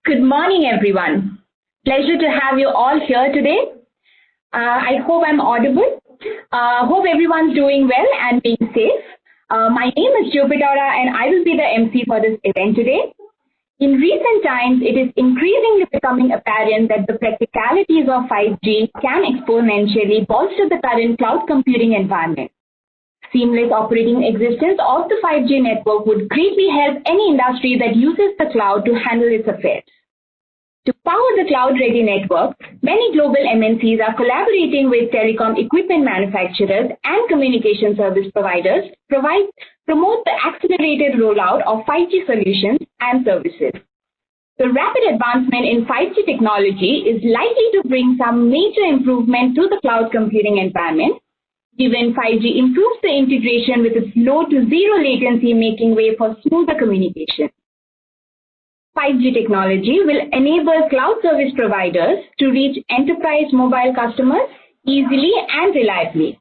Good morning, everyone. Pleasure to have you all here today. I hope I'm audible. Hope everyone's doing well and being safe. My name is Jupitora and I will be the MC for this event today. In recent times, it is increasingly becoming apparent that the practicalities of 5G can exponentially bolster the current cloud computing environment. Seamless operating existence of the 5G network would greatly help any industry that uses the cloud to handle its affairs. To power the cloud-ready network, many global MNCs are collaborating with telecom equipment manufacturers and communication service providers to promote the accelerated rollout of 5G solutions and services. The rapid advancement in 5G technology is likely to bring some major improvement to the cloud computing environment, given 5G improves the integration with its low to zero latency, making way for smoother communication. 5G technology will enable cloud service providers to reach enterprise mobile customers easily and reliably.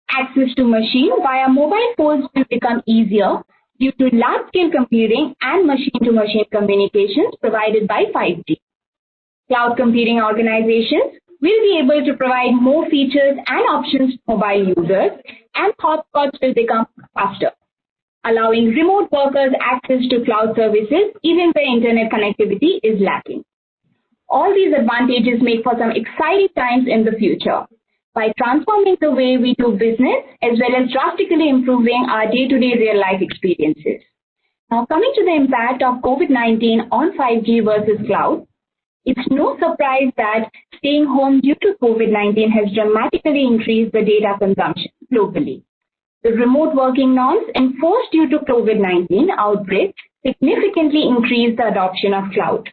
Access to machine via mobile phones will become easier due to large-scale computing and machine-to-machine communications provided by 5G. Cloud computing organizations will be able to provide more features and options to mobile users, and hotspots will become faster, allowing remote workers access to cloud services even where internet connectivity is lacking. All these advantages make for some exciting times in the future by transforming the way we do business as well as drastically improving our day-to-day real-life experiences. Now, coming to the impact of COVID-19 on 5G versus cloud, it's no surprise that staying home due to COVID-19 has dramatically increased the data consumption globally. The remote working norms enforced due to COVID-19 outbreak significantly increased the adoption of cloud.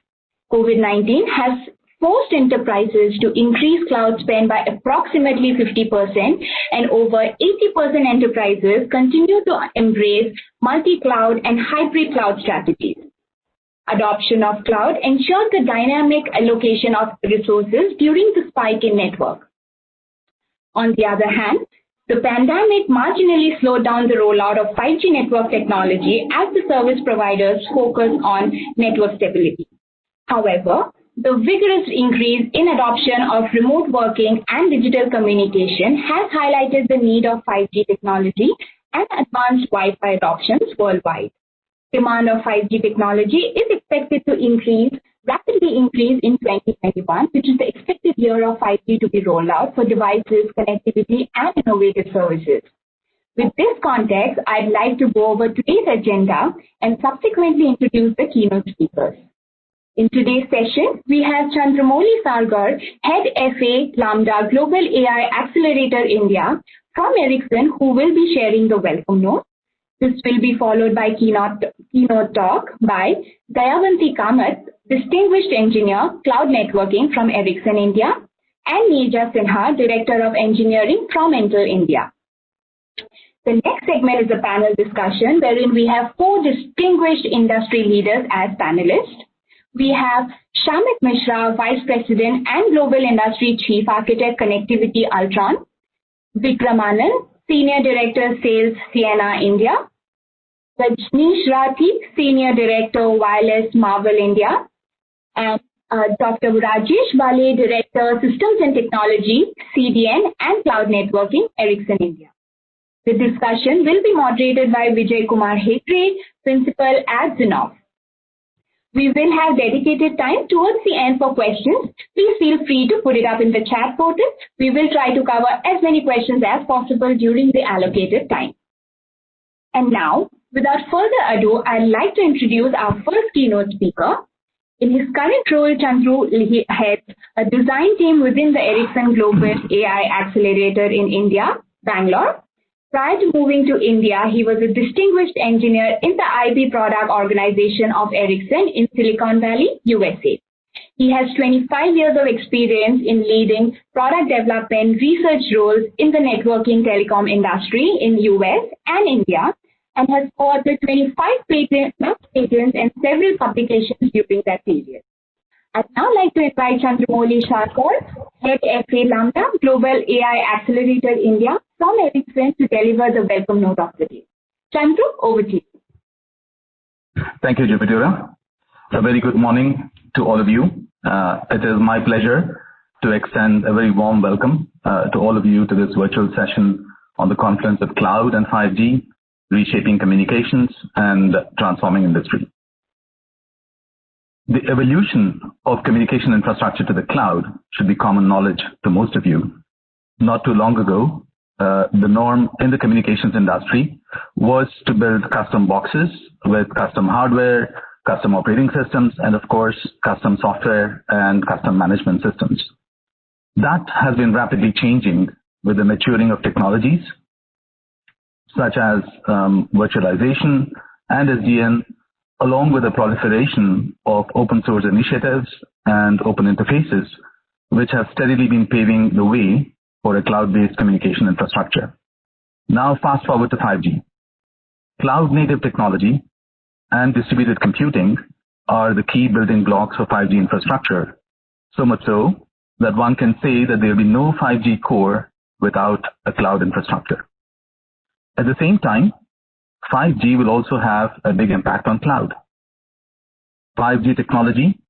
COVID-19 has forced enterprises to increase cloud spend by approximately 50%, and over 80% enterprises continue to embrace multi-cloud and hybrid cloud strategies. Adoption of cloud ensures the dynamic allocation of resources during the spike in network. On the other hand, the pandemic marginally slowed down the rollout of 5G network technology as the service providers focus on network stability. However, the vigorous increase in adoption of remote working and digital communication has highlighted the need of 5G technology and advanced Wi-Fi adoptions worldwide. Demand of 5G technology is expected to rapidly increase in 2021, which is the expected year of 5G to be rolled out for devices, connectivity, and innovative services. With this context, I'd like to go over today's agenda and subsequently introduce the keynote speakers. In today's session, we have Chandramouli Sargo, Head FA Lambda Global AI Accelerator India from Ericsson, who will be sharing the welcome note. This will be followed by keynote talk by Dayavanti Kamath, Distinguished Engineer, Cloud Networking from Ericsson India, and Nirja Sinha, Director of Engineering from Intel India. The next segment is a panel discussion wherein we have 4 distinguished industry leaders as panelists. We have Shamik Mishra, Vice President and Global Industry Chief Architect, Connectivity Altran; Vikram Anand, Senior Director, Sales, Ciena, India; Rajneesh Rathi, Senior Director, Wireless, Marvell, India; and Dr. Rajesh, Balay, Director, Systems and Technology, CDN and Cloud Networking, Ericsson, India. The discussion will be moderated by Vijaykumar, Hegde, Principal at Zinnov. We will have dedicated time towards the end for questions. Please feel free to put it up in the chat portal. We will try to cover as many questions as possible during the allocated time. And now, without further ado, I'd like to introduce our first keynote speaker. In his current role, Chandru heads a design team within the Ericsson Global AI Accelerator in India, Bangalore. Prior to moving to India, he was a distinguished engineer in the IP product organization of Ericsson in Silicon Valley, USA. He has 25 years of experience in leading product development research roles in the networking telecom industry in US and India, and has authored 25 patents and several publications during that period. I'd now like to invite Chandramouli Sargo, Head FA Lambda Global AI Accelerator India from Ericsson to deliver the welcome note of the day. Chandru, over to you. Thank you, Jupitora. A very good morning to all of you. It is my pleasure to extend a very warm welcome to all of you to this virtual session on the confluence of cloud and 5G, reshaping communications and transforming industry. The evolution of communication infrastructure to the cloud should be common knowledge to most of you. Not too long ago, the norm in the communications industry was to build custom boxes with custom hardware, custom operating systems, and of course, custom software and custom management systems. That has been rapidly changing with the maturing of technologies such as virtualization and SDN, along with the proliferation of open source initiatives and open interfaces, which have steadily been paving the way for a cloud-based communication infrastructure. Now fast forward to 5G. Cloud-native technology and distributed computing are the key building blocks for 5G infrastructure, so much so that one can say that there will be no 5G core without a cloud infrastructure. At the same time, 5G will also have a big impact on cloud. 5G technology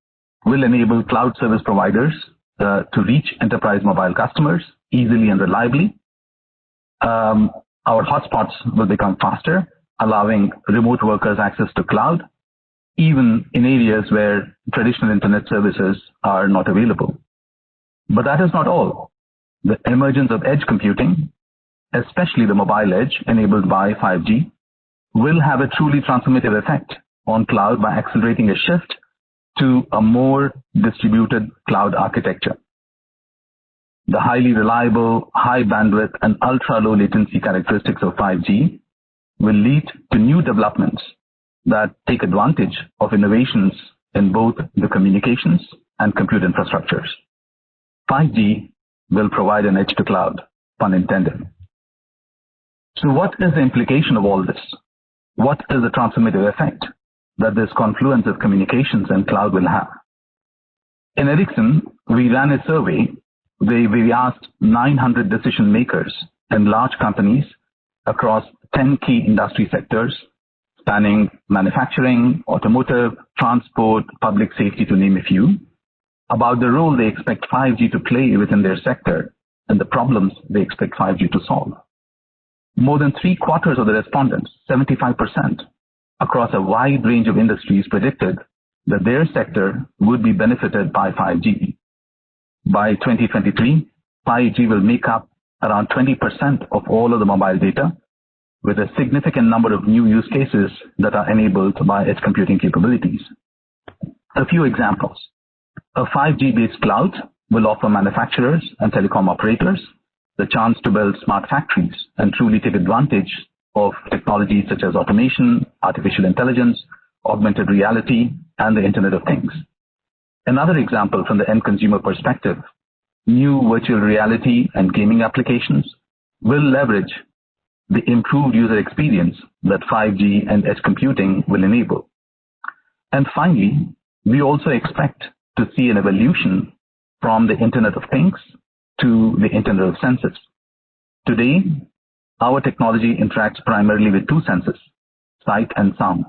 will enable cloud service providers to reach enterprise mobile customers easily and reliably. Our hotspots will become faster, allowing remote workers access to cloud, even in areas where traditional internet services are not available. But that is not all. The emergence of edge computing, especially the mobile edge enabled by 5G, will have a truly transformative effect on cloud by accelerating a shift to a more distributed cloud architecture. The highly reliable, high bandwidth, and ultra-low latency characteristics of 5G will lead to new developments that take advantage of innovations in both the communications and compute infrastructures. 5G will provide an edge to cloud, pun intended. So what is the implication of all this? What is the transformative effect that this confluence of communications and cloud will have? In Ericsson, we ran a survey where we asked 900 decision makers in large companies across 10 key industry sectors, spanning manufacturing, automotive, transport, public safety, to name a few, about the role they expect 5G to play within their sector and the problems they expect 5G to solve. More than 3/4 of the respondents, 75%, across a wide range of industries, predicted that their sector would be benefited by 5G. By 2023, 5G will make up around 20% of all of the mobile data, with a significant number of new use cases that are enabled by edge computing capabilities. A few examples. A 5G-based cloud will offer manufacturers and telecom operators the chance to build smart factories and truly take advantage of technologies such as automation, artificial intelligence, augmented reality, and the Internet of Things. Another example from the end consumer perspective, new virtual reality and gaming applications will leverage the improved user experience that 5G and edge computing will enable. And finally, we also expect to see an evolution from the Internet of Things to the Internet of Senses. Today, our technology interacts primarily with two senses, sight and sound.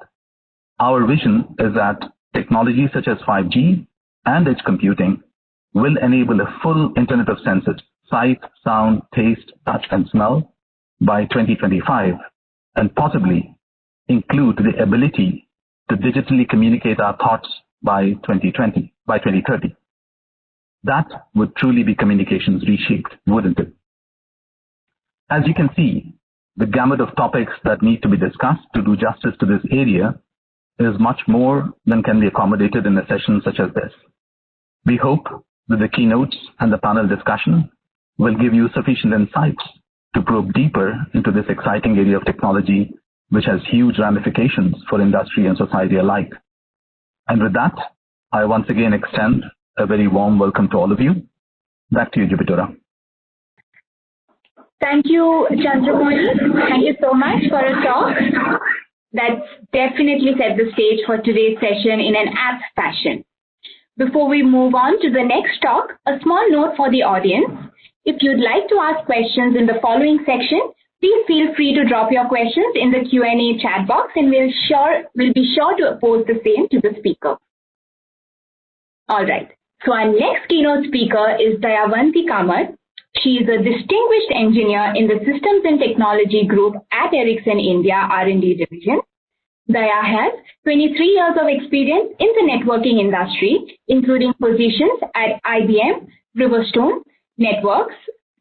Our vision is that technologies such as 5G and edge computing will enable a full Internet of Senses, sight, sound, taste, touch, and smell by 2025, and possibly include the ability to digitally communicate our thoughts by 2030. That would truly be communications reshaped, wouldn't it? As you can see, the gamut of topics that need to be discussed to do justice to this area is much more than can be accommodated in a session such as this. We hope that the keynotes and the panel discussion will give you sufficient insights to probe deeper into this exciting area of technology, which has huge ramifications for industry and society alike. And with that, I once again extend a very warm welcome to all of you. Back to you, Jupitora. Thank you, Chandramouli. Thank you so much for a talk that's definitely set the stage for today's session in an apt fashion. Before we move on to the next talk, a small note for the audience. If you'd like to ask questions in the following section, please feel free to drop your questions in the Q&A chat box, and we'll be sure to pose the same to the speaker. All right. So our next keynote speaker is Dayavanti Kamath. She is a distinguished engineer in the Systems and Technology Group at Ericsson India R&D Division. Daya has 23 years of experience in the networking industry, including positions at IBM, Riverstone, Networks,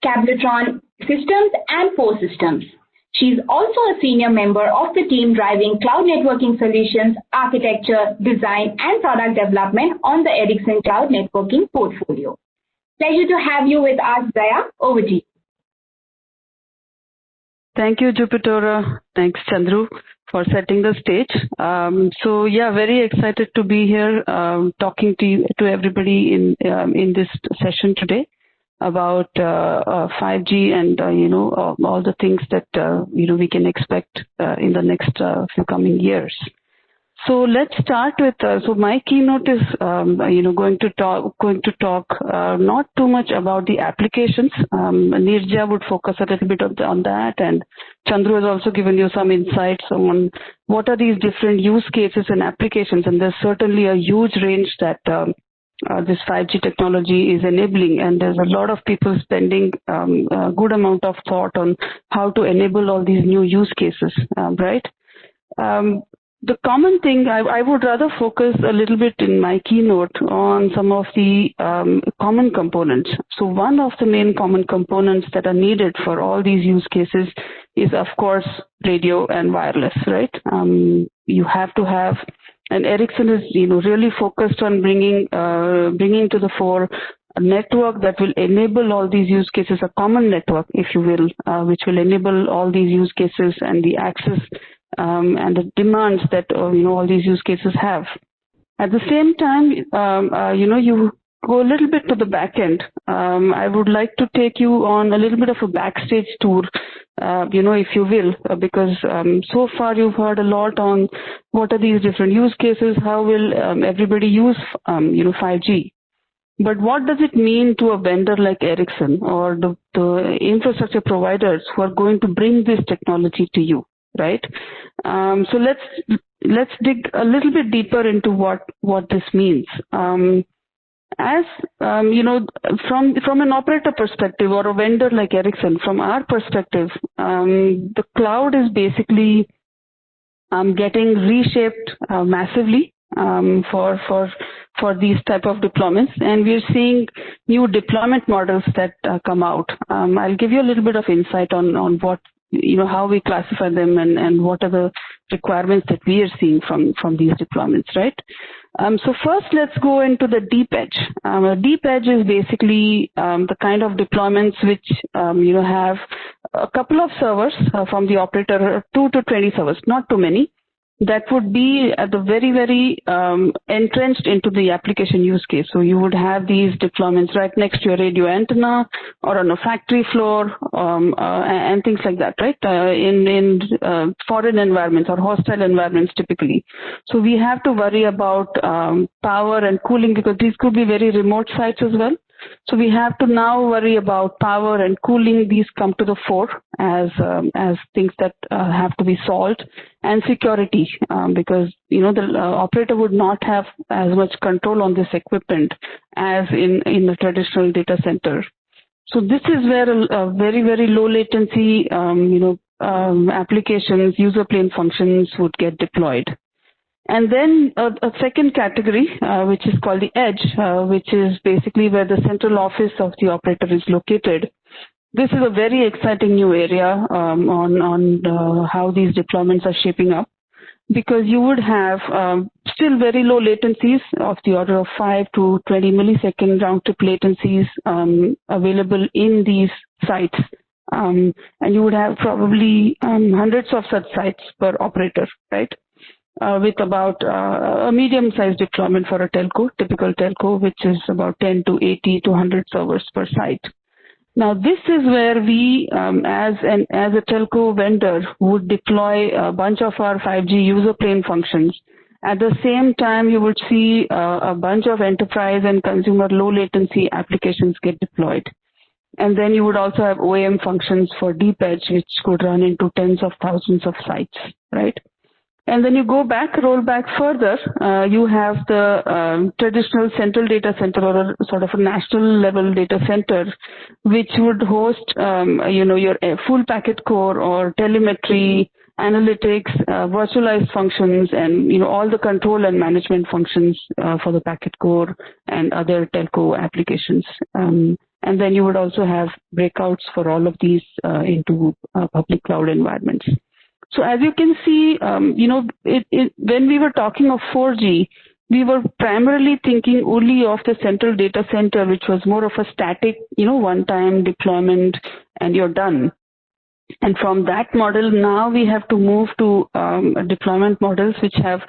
Cabletron Systems, and Four Systems. She is also a senior member of the team driving cloud networking solutions, architecture, design, and product development on the Ericsson Cloud Networking portfolio. Pleasure to have you with us, Daya. Over to you. Thank you, Jupitora. Thanks, Chandru, for setting the stage. Very excited to be here talking to everybody in this session today about 5G and all the things that we can expect in the next few coming years. So let's start with. So my keynote is going to talk not too much about the applications. Nirja would focus a little bit on that, and Chandru has also given you some insights on what are these different use cases and applications, and there's certainly a huge range that this 5G technology is enabling, and there's a lot of people spending a good amount of thought on how to enable all these new use cases, right? The common thing, I would rather focus a little bit in my keynote on some of the common components. So one of the main common components that are needed for all these use cases is, of course, radio and wireless, right? You have to have, and Ericsson is really focused on bringing to the fore a network that will enable all these use cases, a common network, if you will, which will enable all these use cases and the access and the demands that all these use cases have. At the same time, you go a little bit to the back end. I would like to take you on a little bit of a backstage tour, if you will, because so far you've heard a lot on what are these different use cases, how will everybody use 5G. But what does it mean to a vendor like Ericsson or the infrastructure providers who are going to bring this technology to you? Right. So let's dig a little bit deeper into what this means. As from an operator perspective or a vendor like Ericsson, from our perspective, the cloud is basically getting reshaped massively for these type of deployments, and we're seeing new deployment models that come out. I'll give you a little bit of insight on what how we classify them and what are the requirements that we are seeing from these deployments, right? So first, let's go into the deep edge. Deep edge is basically the kind of deployments which have a couple of servers from the operator, 2 to 20 servers, not too many. That would be at the very, very entrenched into the application use case. So you would have these deployments right next to your radio antenna or on a factory floor and things like that, right? In foreign environments or hostile environments typically. So we have to worry about power and cooling because these could be very remote sites as well. So we have to now worry about power and cooling. These come to the fore as things that have to be solved, and security because the operator would not have as much control on this equipment as in the traditional data center. So this is where a very, very low latency applications, user plane functions would get deployed. And then a second category, which is called the edge, which is basically where the central office of the operator is located. This is a very exciting new area on how these deployments are shaping up, because you would have still very low latencies of the order of 5 to 20 millisecond round trip latencies available in these sites. And you would have probably hundreds of such sites per operator, right? With about a medium-sized deployment for a telco, typical telco, which is about 10 to 80 to 100 servers per site. Now, this is where we, as a telco vendor, would deploy a bunch of our 5G user plane functions. At the same time, you would see a bunch of enterprise and consumer low latency applications get deployed. And then you would also have OEM functions for deep edge, which could run into tens of thousands of sites, right? And then you roll back further, you have the traditional central data center or a sort of a national level data center, which would host, your full packet core or telemetry, analytics, virtualized functions, and, all the control and management functions for the packet core and other telco applications. And then you would also have breakouts for all of these into public cloud environments. So as you can see, when we were talking of 4G, we were primarily thinking only of the central data center, which was more of a static, one-time deployment, and you're done. And from that model, now we have to move to deployment models which have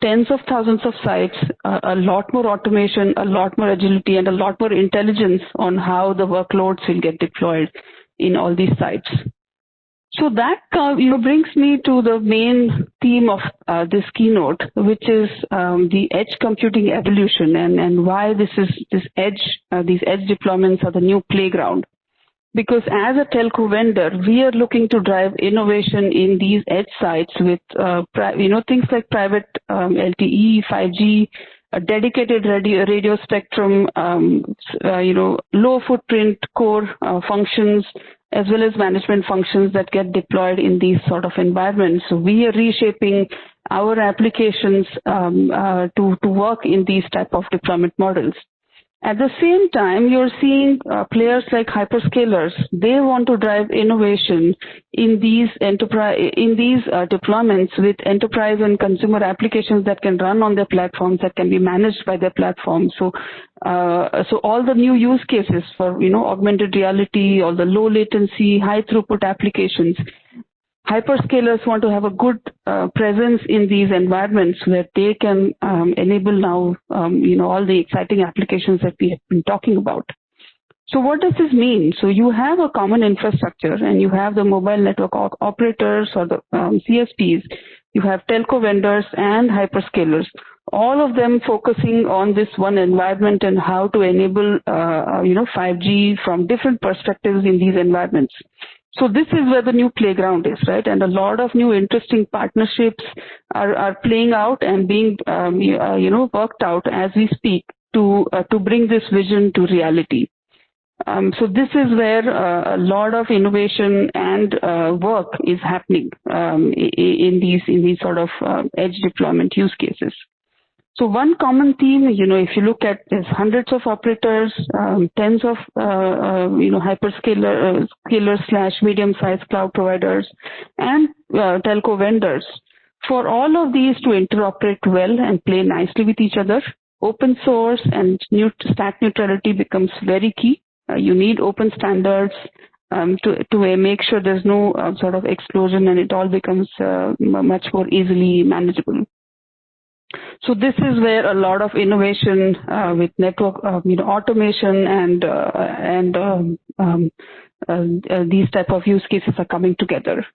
tens of thousands of sites, a lot more automation, a lot more agility, and a lot more intelligence on how the workloads will get deployed in all these sites. So that brings me to the main theme of this keynote, which is the edge computing evolution, and why these edge deployments are the new playground. Because as a telco vendor, we are looking to drive innovation in these edge sites with things like private LTE, 5G, a dedicated radio spectrum, low footprint core functions, as well as management functions that get deployed in these sort of environments. So we are reshaping our applications to work in these type of deployment models. At the same time, you're seeing players like hyperscalers. They want to drive innovation in these deployments with enterprise and consumer applications that can run on their platforms, that can be managed by their platforms. So all the new use cases for augmented reality, all the low latency, high throughput applications. Hyperscalers want to have a good presence in these environments where they can enable now, all the exciting applications that we have been talking about. So what does this mean? So you have a common infrastructure and you have the mobile network operators or the CSPs. You have telco vendors and hyperscalers, all of them focusing on this one environment and how to enable, 5G from different perspectives in these environments. So this is where the new playground is, right? And a lot of new interesting partnerships are playing out and being, worked out as we speak to bring this vision to reality. So this is where a lot of innovation and work is happening in these sort of edge deployment use cases. So one common theme, if you look at is hundreds of operators, tens of, hyperscalers / medium-sized cloud providers and telco vendors. For all of these to interoperate well and play nicely with each other, open source and stack neutrality becomes very key. You need open standards to make sure there's no sort of explosion and it all becomes much more easily manageable. So this is where a lot of innovation with network, automation and these type of use cases are coming together.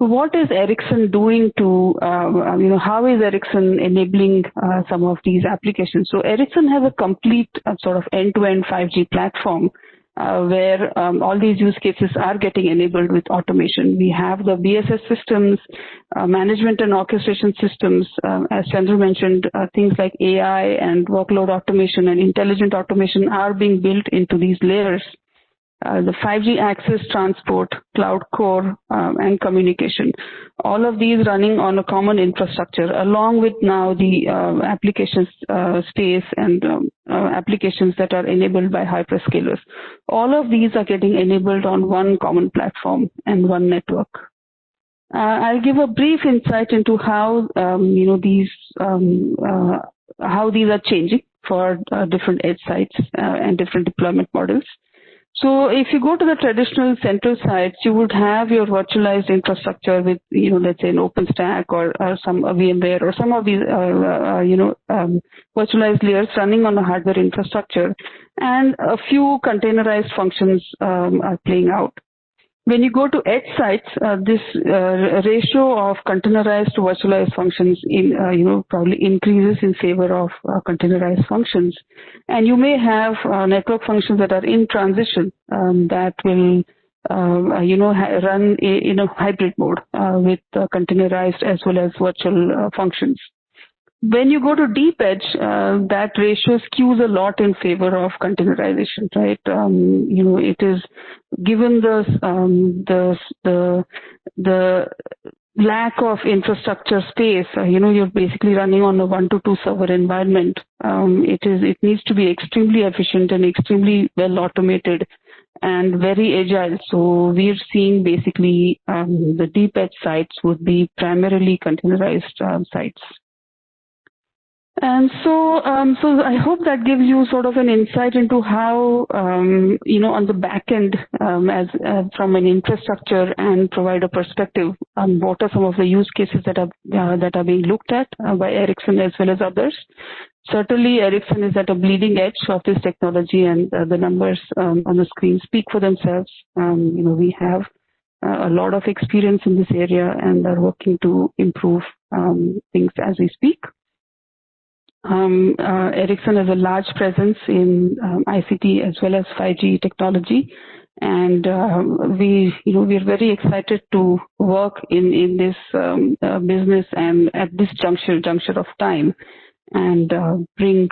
So what is Ericsson doing to, how is Ericsson enabling some of these applications? So Ericsson has a complete sort of end-to-end 5G platform where all these use cases are getting enabled with automation. We have the BSS systems, management and orchestration systems, as Chandra mentioned, things like AI and workload automation and intelligent automation are being built into these layers. The 5G access, transport, cloud core, and communication. All of these running on a common infrastructure, along with now the applications space and applications that are enabled by hyperscalers. All of these are getting enabled on one common platform and one network. I'll give a brief insight into how these are changing for different edge sites and different deployment models. So if you go to the traditional central sites, you would have your virtualized infrastructure with, let's say an OpenStack or some VMware or some of these, virtualized layers running on the hardware infrastructure, and a few containerized functions are playing out. When you go to edge sites, this ratio of containerized to virtualized functions probably increases in favor of containerized functions. And you may have network functions that are in transition that will run in a hybrid mode with containerized as well as virtual functions. When you go to deep edge, that ratio skews a lot in favor of containerization, right? It is given the lack of infrastructure space. You're basically running on a 1 to 2 server environment. It needs to be extremely efficient and extremely well automated and very agile. So we're seeing basically the deep edge sites would be primarily containerized sites. And so I hope that gives you sort of an insight into how, on the back end, as from an infrastructure and provider perspective, what are some of the use cases that are being looked at by Ericsson as well as others. Certainly, Ericsson is at a bleeding edge of this technology, and the numbers on the screen speak for themselves. We have a lot of experience in this area and are working to improve things as we speak. Ericsson has a large presence in ICT as well as 5G technology, and we're very excited to work in this business and at this juncture of time, and bring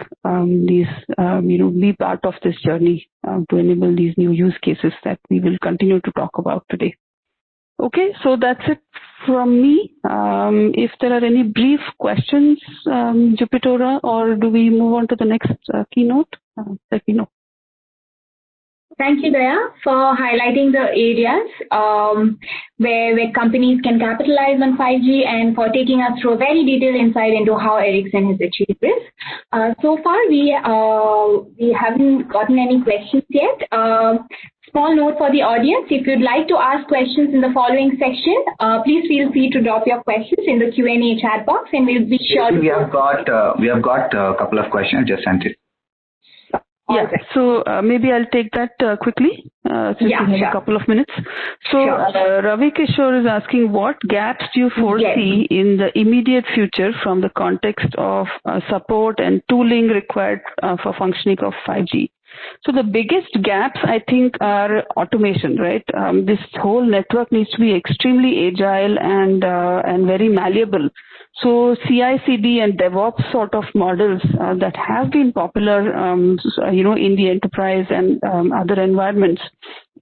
be part of this journey to enable these new use cases that we will continue to talk about today. Okay, so that's it from me. If there are any brief questions, Jupitora, or do we move on to the next keynote? Let me know. Thank you, Daya, for highlighting the areas where companies can capitalize on 5G and for taking us through a very detailed insight into how Ericsson has achieved this. So far, we haven't gotten any questions yet. Small note for the audience: if you'd like to ask questions in the following section, please feel free to drop your questions in the Q&A chat box, and we'll be sure. We have got a couple of questions. Just sent it. Yeah, so maybe I'll take that quickly since we have a couple of minutes. So Ravi Kishore is asking, what gaps do you foresee in the immediate future from the context of support and tooling required for functioning of 5G? So the biggest gaps, I think, are automation, right? This whole network needs to be extremely agile and very malleable. So CI/CD and DevOps sort of models that have been popular, in the enterprise and other environments,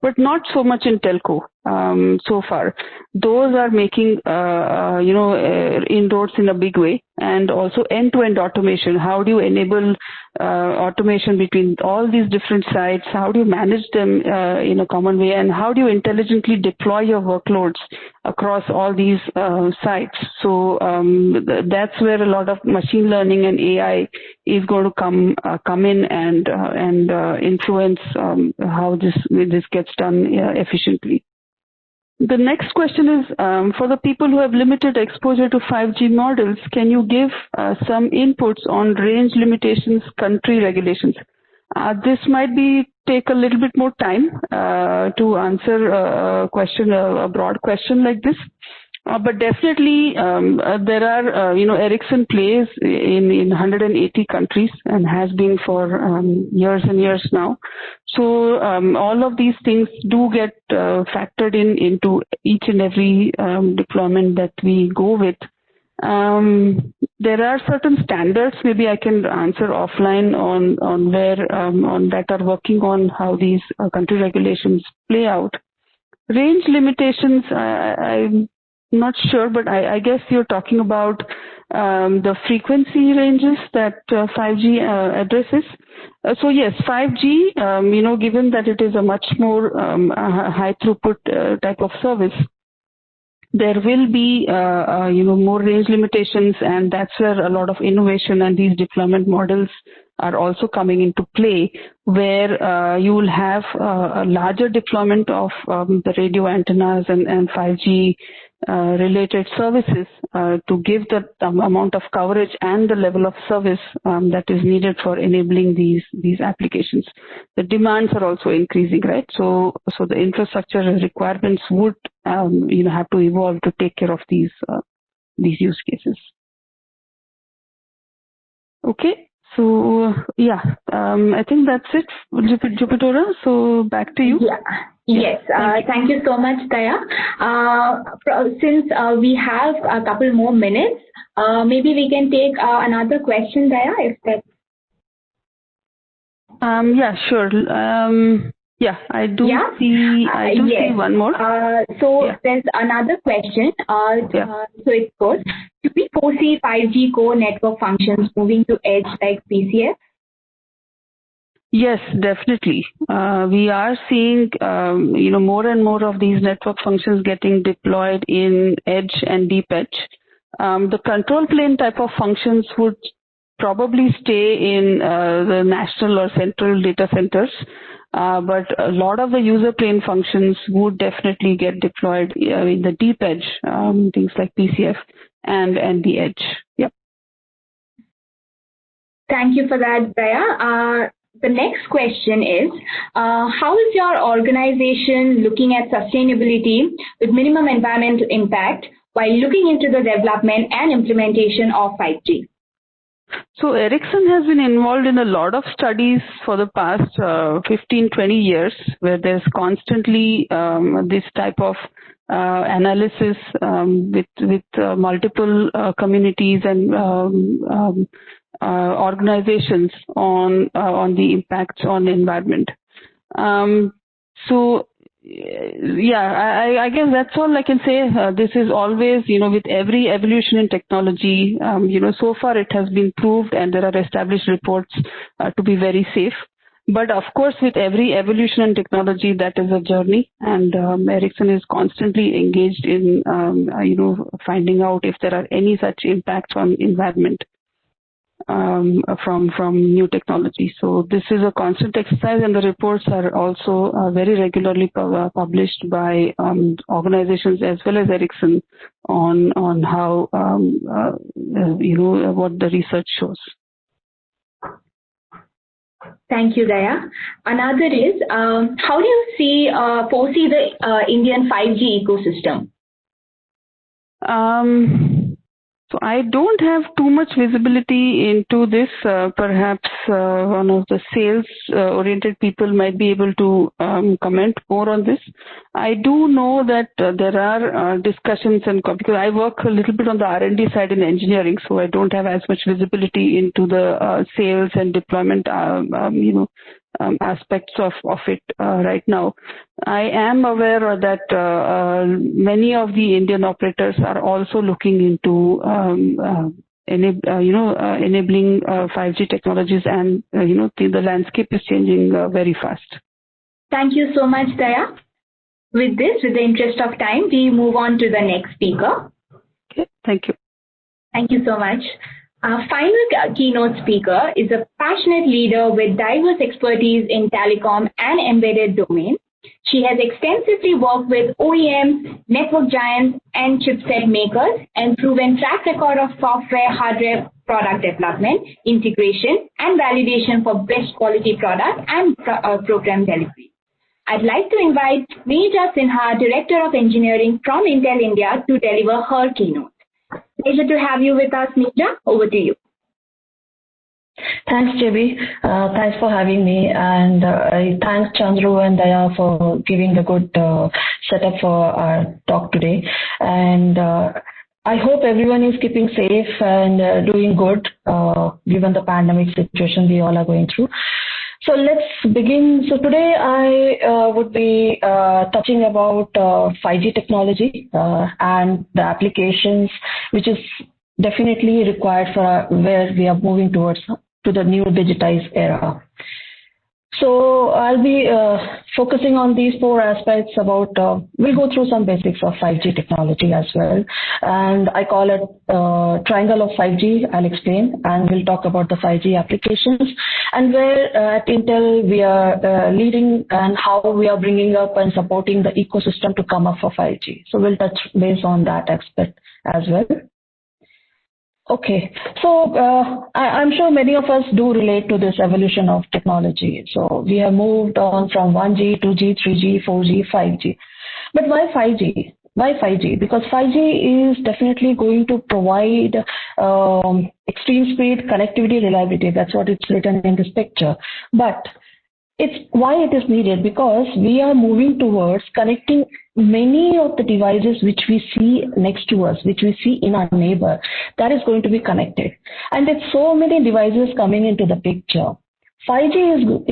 but not so much in telco so far. Those are making, inroads in a big way. And also end-to-end automation. How do you enable automation between all these different sites? How do you manage them in a common way? And how do you intelligently deploy your workloads across all these sites? So that's where a lot of machine learning and AI is going to come in and influence how this gets done efficiently. The next question is, for the people who have limited exposure to 5G models, can you give some inputs on range limitations, country regulations? This might take a little bit more time to answer a broad question like this. But definitely, there are, Ericsson plays in 180 countries and has been for years and years now. So all of these things do get factored into each and every deployment that we go with. There are certain standards, maybe I can answer offline on where on that are working on how these country regulations play out. Range limitations, I'm not sure, but I guess you're talking about the frequency ranges that 5G addresses. So yes, 5G, given that it is a much more high throughput type of service, there will be, more range limitations, and that's where a lot of innovation and these deployment models are also coming into play, where you will have a larger deployment of the radio antennas and 5G related services to give the amount of coverage and the level of service that is needed for enabling these applications. The demands are also increasing, right? So the infrastructure requirements would have to evolve to take care of these use cases. Okay, So yeah, I think that's it, Jupitora. So back to you. Yeah. Yes. Thank you so much, Daya. Since we have a couple more minutes, maybe we can take another question, Daya, if that's. Yeah, sure. Yeah, I do see. I do see one more. There's another question. So it goes: do we foresee 5G core network functions moving to edge like PCF? Yes, definitely. We are seeing, more and more of these network functions getting deployed in edge and deep edge. The control plane type of functions would probably stay in the national or central data centers, but a lot of the user plane functions would definitely get deployed in the deep edge, things like PCF and the edge. Yep. Thank you for that, Daya. The next question is, how is your organization looking at sustainability with minimum environmental impact while looking into the development and implementation of 5G? So Ericsson has been involved in a lot of studies for the past 15, 20 years, where there's constantly this type of analysis with multiple communities and organizations on the impacts on the environment. So yeah, I guess that's all I can say. This is always, with every evolution in technology, so far it has been proved and there are established reports to be very safe. But of course, with every evolution in technology, that is a journey, and Ericsson is constantly engaged in, finding out if there are any such impacts on environment from new technology. So this is a constant exercise, and the reports are also very regularly published by organizations as well as Ericsson on how what the research shows. Thank you, Daya. Another is, how do you foresee the Indian 5G ecosystem? So I don't have too much visibility into this. Perhaps one of the sales-oriented people might be able to comment more on this. I do know that there are discussions, and because I work a little bit on the R&D side in engineering, so I don't have as much visibility into the sales and deployment, aspects of it right now. I am aware that many of the Indian operators are also looking into enabling 5G technologies, and the landscape is changing very fast. Thank you so much, Daya. With the interest of time, we move on to the next speaker. Okay, thank you. Thank you so much. Our final keynote speaker is a passionate leader with diverse expertise in telecom and embedded domain. She has extensively worked with OEMs, network giants, and chipset makers, and proven track record of software, hardware, product development, integration, and validation for best quality product and program delivery. I'd like to invite Nirja Sinha, Director of Engineering from Intel India, to deliver her keynote. Pleasure to have you with us, Mishra. Over to you. Thanks, JB. Thanks for having me, and I thank Chandru and Daya for giving the good setup for our talk today. And I hope everyone is keeping safe and doing good given the pandemic situation we all are going through. So let's begin. So today I would be touching about 5G technology and the applications, which is definitely required for where we are moving towards to the new digitized era. So I'll be focusing on these four aspects about, we'll go through some basics of 5G technology as well. And I call it triangle of 5G, I'll explain, and we'll talk about the 5G applications and where at Intel we are leading and how we are bringing up and supporting the ecosystem to come up for 5G. So we'll touch base on that aspect as well. Okay, so I'm sure many of us do relate to this evolution of technology. So we have moved on from 1G, 2G, 3G, 4G, 5G. But why 5G? Why 5G? Because 5G is definitely going to provide extreme speed, connectivity, reliability. That's what it's written in this picture. But it's why it is needed, because we are moving towards connecting many of the devices which we see next to us, which we see in our neighbor. That is going to be connected. And with so many devices coming into the picture, 5G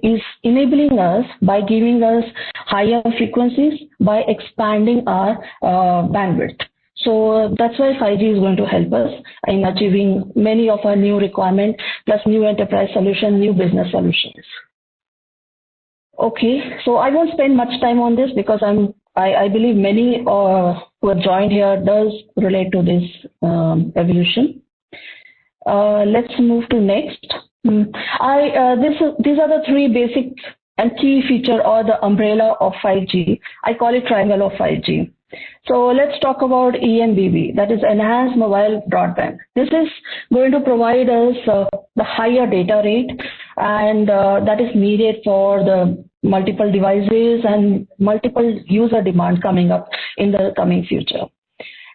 is enabling us by giving us higher frequencies, by expanding our bandwidth. So that's why 5G is going to help us in achieving many of our new requirements, plus new enterprise solutions, new business solutions. Okay, so I won't spend much time on this because I believe many who have joined here does relate to this evolution. Let's move to next. These are the three basic and key feature or the umbrella of 5G. I call it triangle of 5G. So let's talk about EMBB, that is Enhanced Mobile Broadband. This is going to provide us the higher data rate, and that is needed for the multiple devices and multiple user demand coming up in the coming future.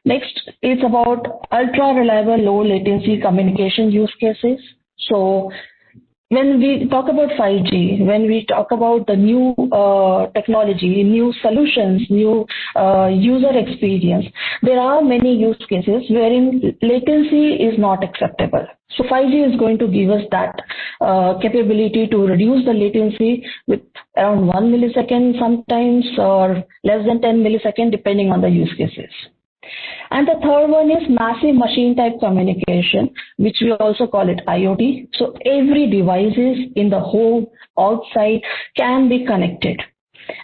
Next, it's about ultra reliable low latency communication use cases. So when we talk about 5G, when we talk about the new technology, new solutions, new user experience, there are many use cases wherein latency is not acceptable. So 5G is going to give us that capability to reduce the latency with around 1 millisecond sometimes, or less than 10 milliseconds depending on the use cases. And the third one is massive machine type communication, which we also call it IoT. So every devices in the home, outside can be connected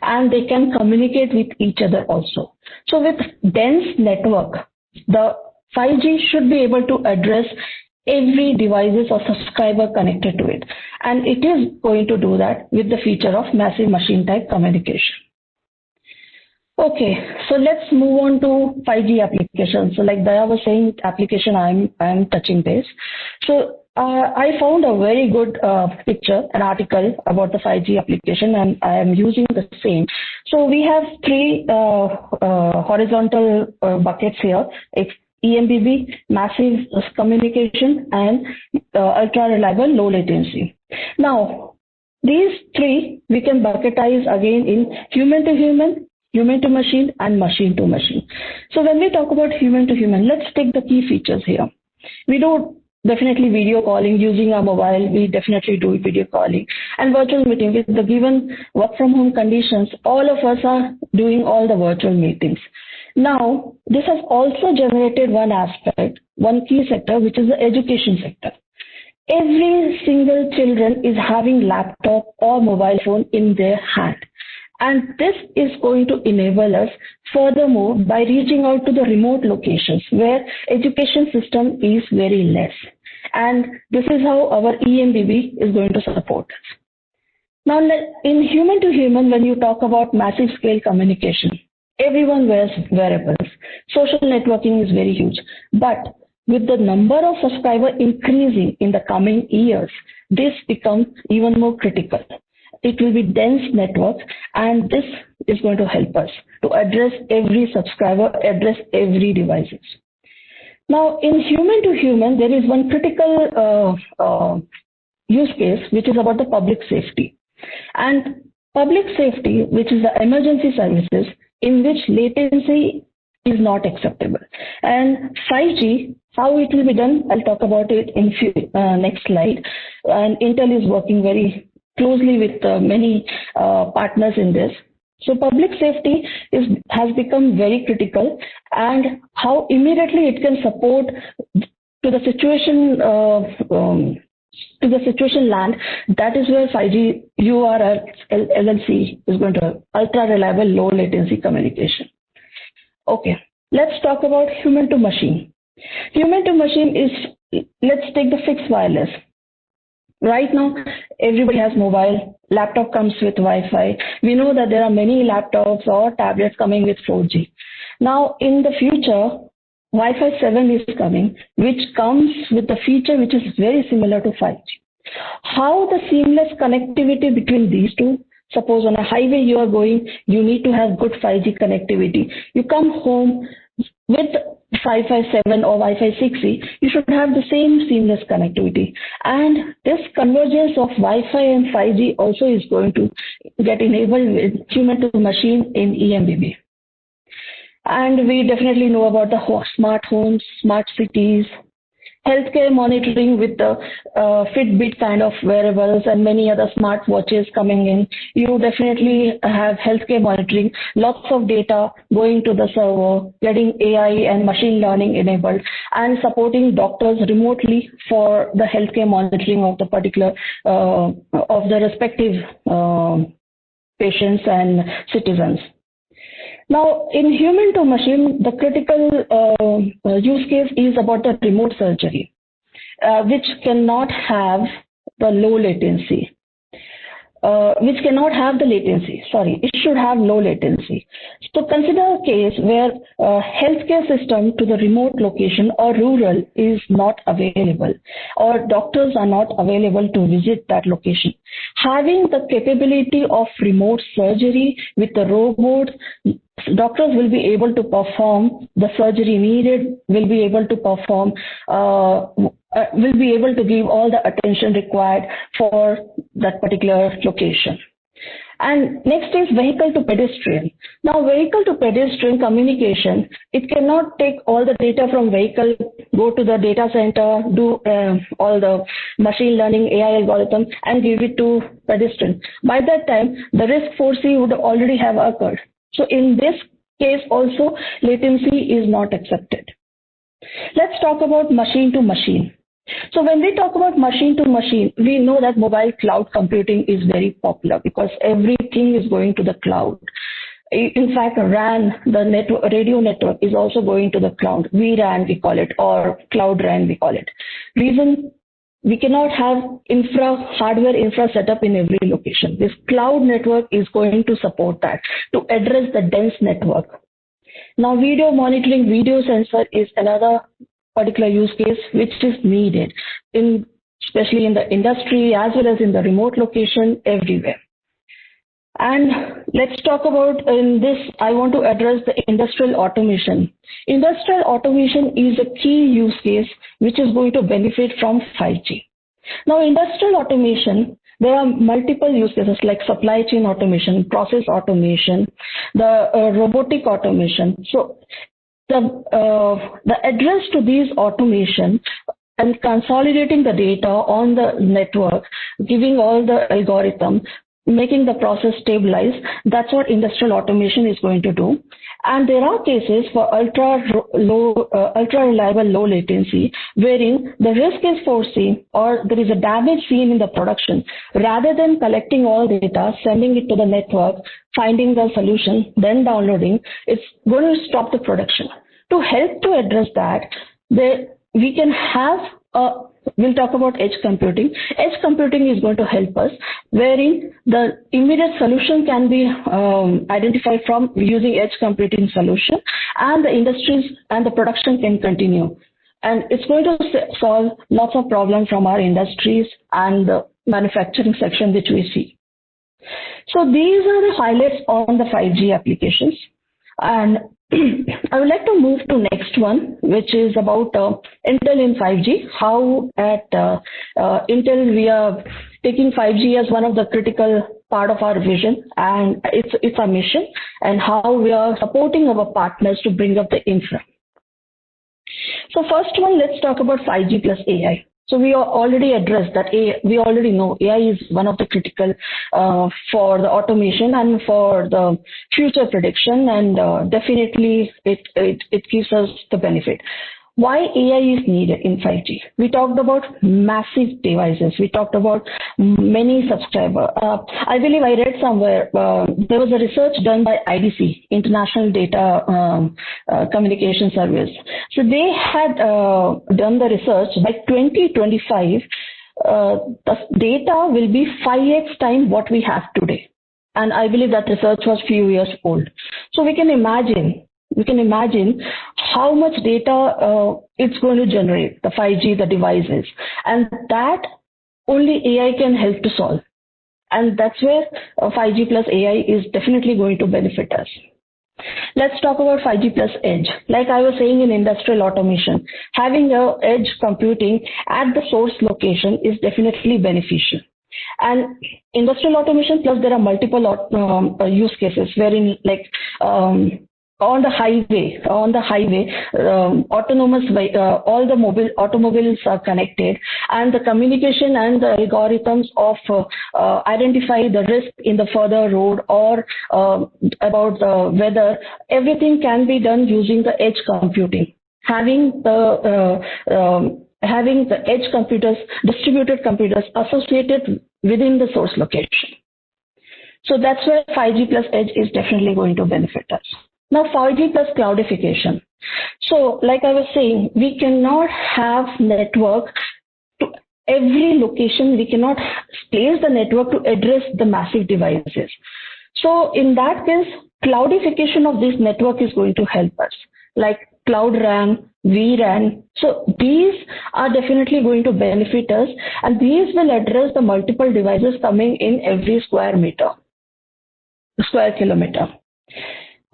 and they can communicate with each other also. So with dense network, the 5G should be able to address every devices or subscriber connected to it. And it is going to do that with the feature of massive machine type communication. Okay, so let's move on to 5G applications. So like Daya was saying, application I'm touching base. So I found a very good picture, an article about the 5G application, and I am using the same. So we have three horizontal buckets here. It's EMBB, massive communication, and ultra reliable low latency. Now, these three we can bucketize again in human to human, human to machine, and machine to machine. So when we talk about human to human, let's take the key features here. We do definitely video calling using our mobile. We definitely do video calling and virtual meeting. With the given work from home conditions, all of us are doing all the virtual meetings. Now, this has also generated one aspect, one key sector, which is the education sector. Every single children is having laptop or mobile phone in their hand. And this is going to enable us furthermore by reaching out to the remote locations where education system is very less. And this is how our EMBB is going to support us. Now, in human to human, when you talk about massive scale communication, everyone wears wearables. Social networking is very huge. But with the number of subscribers increasing in the coming years, this becomes even more critical. It will be dense networks, and this is going to help us to address every subscriber, address every devices. Now, in human to human, there is one critical use case, which is about the public safety. And public safety, which is the emergency services, in which latency is not acceptable. And 5G, how it will be done, I'll talk about it in next slide. And Intel is working very closely with many partners in this. So public safety has become very critical, and how immediately it can support to the situation land. That is where 5G URL LLC is going to ultra reliable low latency communication. Okay, let's talk about human to machine. Human to machine is, let's take the fixed wireless. Right now, everybody has mobile, laptop comes with Wi-Fi. We know that there are many laptops or tablets coming with 4G. Now, in the future, Wi-Fi 7 is coming, which comes with the feature which is very similar to 5G. How the seamless connectivity between these two? Suppose on a highway you are going, you need to have good 5G connectivity. You come home with Wi-Fi 7 or Wi-Fi 6E, you should have the same seamless connectivity. And this convergence of Wi-Fi and 5G also is going to get enabled with human to machine in EMBB. And we definitely know about the smart homes, smart cities, healthcare monitoring with the Fitbit kind of wearables and many other smart watches coming in. You definitely have healthcare monitoring, lots of data going to the server, getting AI and machine learning enabled, and supporting doctors remotely for the healthcare monitoring of the particular, of the respective patients and citizens. Now, in human to machine, the critical use case is about the remote surgery, which cannot have the low latency. It should have low latency. So consider a case where healthcare system to the remote location or rural is not available, or doctors are not available to visit that location. Having the capability of remote surgery with the robot, doctors will be able to perform the surgery needed, will be able to perform, will be able to give all the attention required for that particular location. And next is vehicle to pedestrian. Now, vehicle to pedestrian communication, it cannot take all the data from vehicle, go to the data center, do all the machine learning AI algorithm and give it to pedestrian. By that time, the risk foresee would already have occurred. So in this case also, latency is not accepted. Let's talk about machine to machine. So when we talk about machine to machine, we know that mobile cloud computing is very popular because everything is going to the cloud. In fact, RAN, the network, radio network, is also going to the cloud. vRAN, we call it, or Cloud RAN, we call it. Reason, we cannot have hardware infra setup in every location. This cloud network is going to support that to address the dense network. Now, video monitoring, video sensor is another particular use case which is needed, especially in the industry as well as in the remote location, everywhere. And let's talk about, in this, I want to address the industrial automation. Industrial automation is a key use case which is going to benefit from 5G. Now, industrial automation, there are multiple use cases like supply chain automation, process automation, the robotic automation. So the address to these automation and consolidating the data on the network, giving all the algorithm, making the process stabilize, that's what industrial automation is going to do. And there are cases for ultra reliable low latency, wherein the risk is foreseen or there is a damage seen in the production. Rather than collecting all data, sending it to the network, finding the solution, then downloading, it's going to stop the production. To help to address that, we can have we'll talk about edge computing. Edge computing is going to help us, wherein the immediate solution can be identified from using edge computing solution, and the industries and the production can continue. And it's going to solve lots of problems from our industries and the manufacturing section which we see. So these are the highlights on the 5G applications. And I would like to move to next one, which is about Intel in 5G. How at Intel we are taking 5G as one of the critical part of our vision, and it's our mission, and how we are supporting our partners to bring up the infra. So first one, let's talk about 5G plus AI. So we already addressed that we already know AI is one of the critical for the automation and for the future prediction, and definitely it gives us the benefit. Why AI is needed in 5G? We talked about massive devices. We talked about many subscribers. I believe I read somewhere there was a research done by IDC, International Data Communication Service. So they had done the research by 2025. The data will be 5x time what we have today. And I believe that research was few years old. So we can imagine how much data it's going to generate, the 5G, the devices, and that only AI can help to solve. And that's where 5G plus AI is definitely going to benefit us. Let's talk about 5G plus edge. Like I was saying in industrial automation, having a edge computing at the source location is definitely beneficial. And industrial automation plus there are multiple use cases wherein like on the highway, autonomous all the automobiles are connected, and the communication and the algorithms of identify the risk in the further road or about the weather, everything can be done using the edge computing. Having the edge computers, distributed computers associated within the source location. So that's where 5G plus edge is definitely going to benefit us. Now 5G plus cloudification. So like I was saying, we cannot have network to every location. We cannot place the network to address the massive devices. So in that case, cloudification of this network is going to help us, like Cloud RAN, vRAN. So these are definitely going to benefit us, and these will address the multiple devices coming in every square kilometer.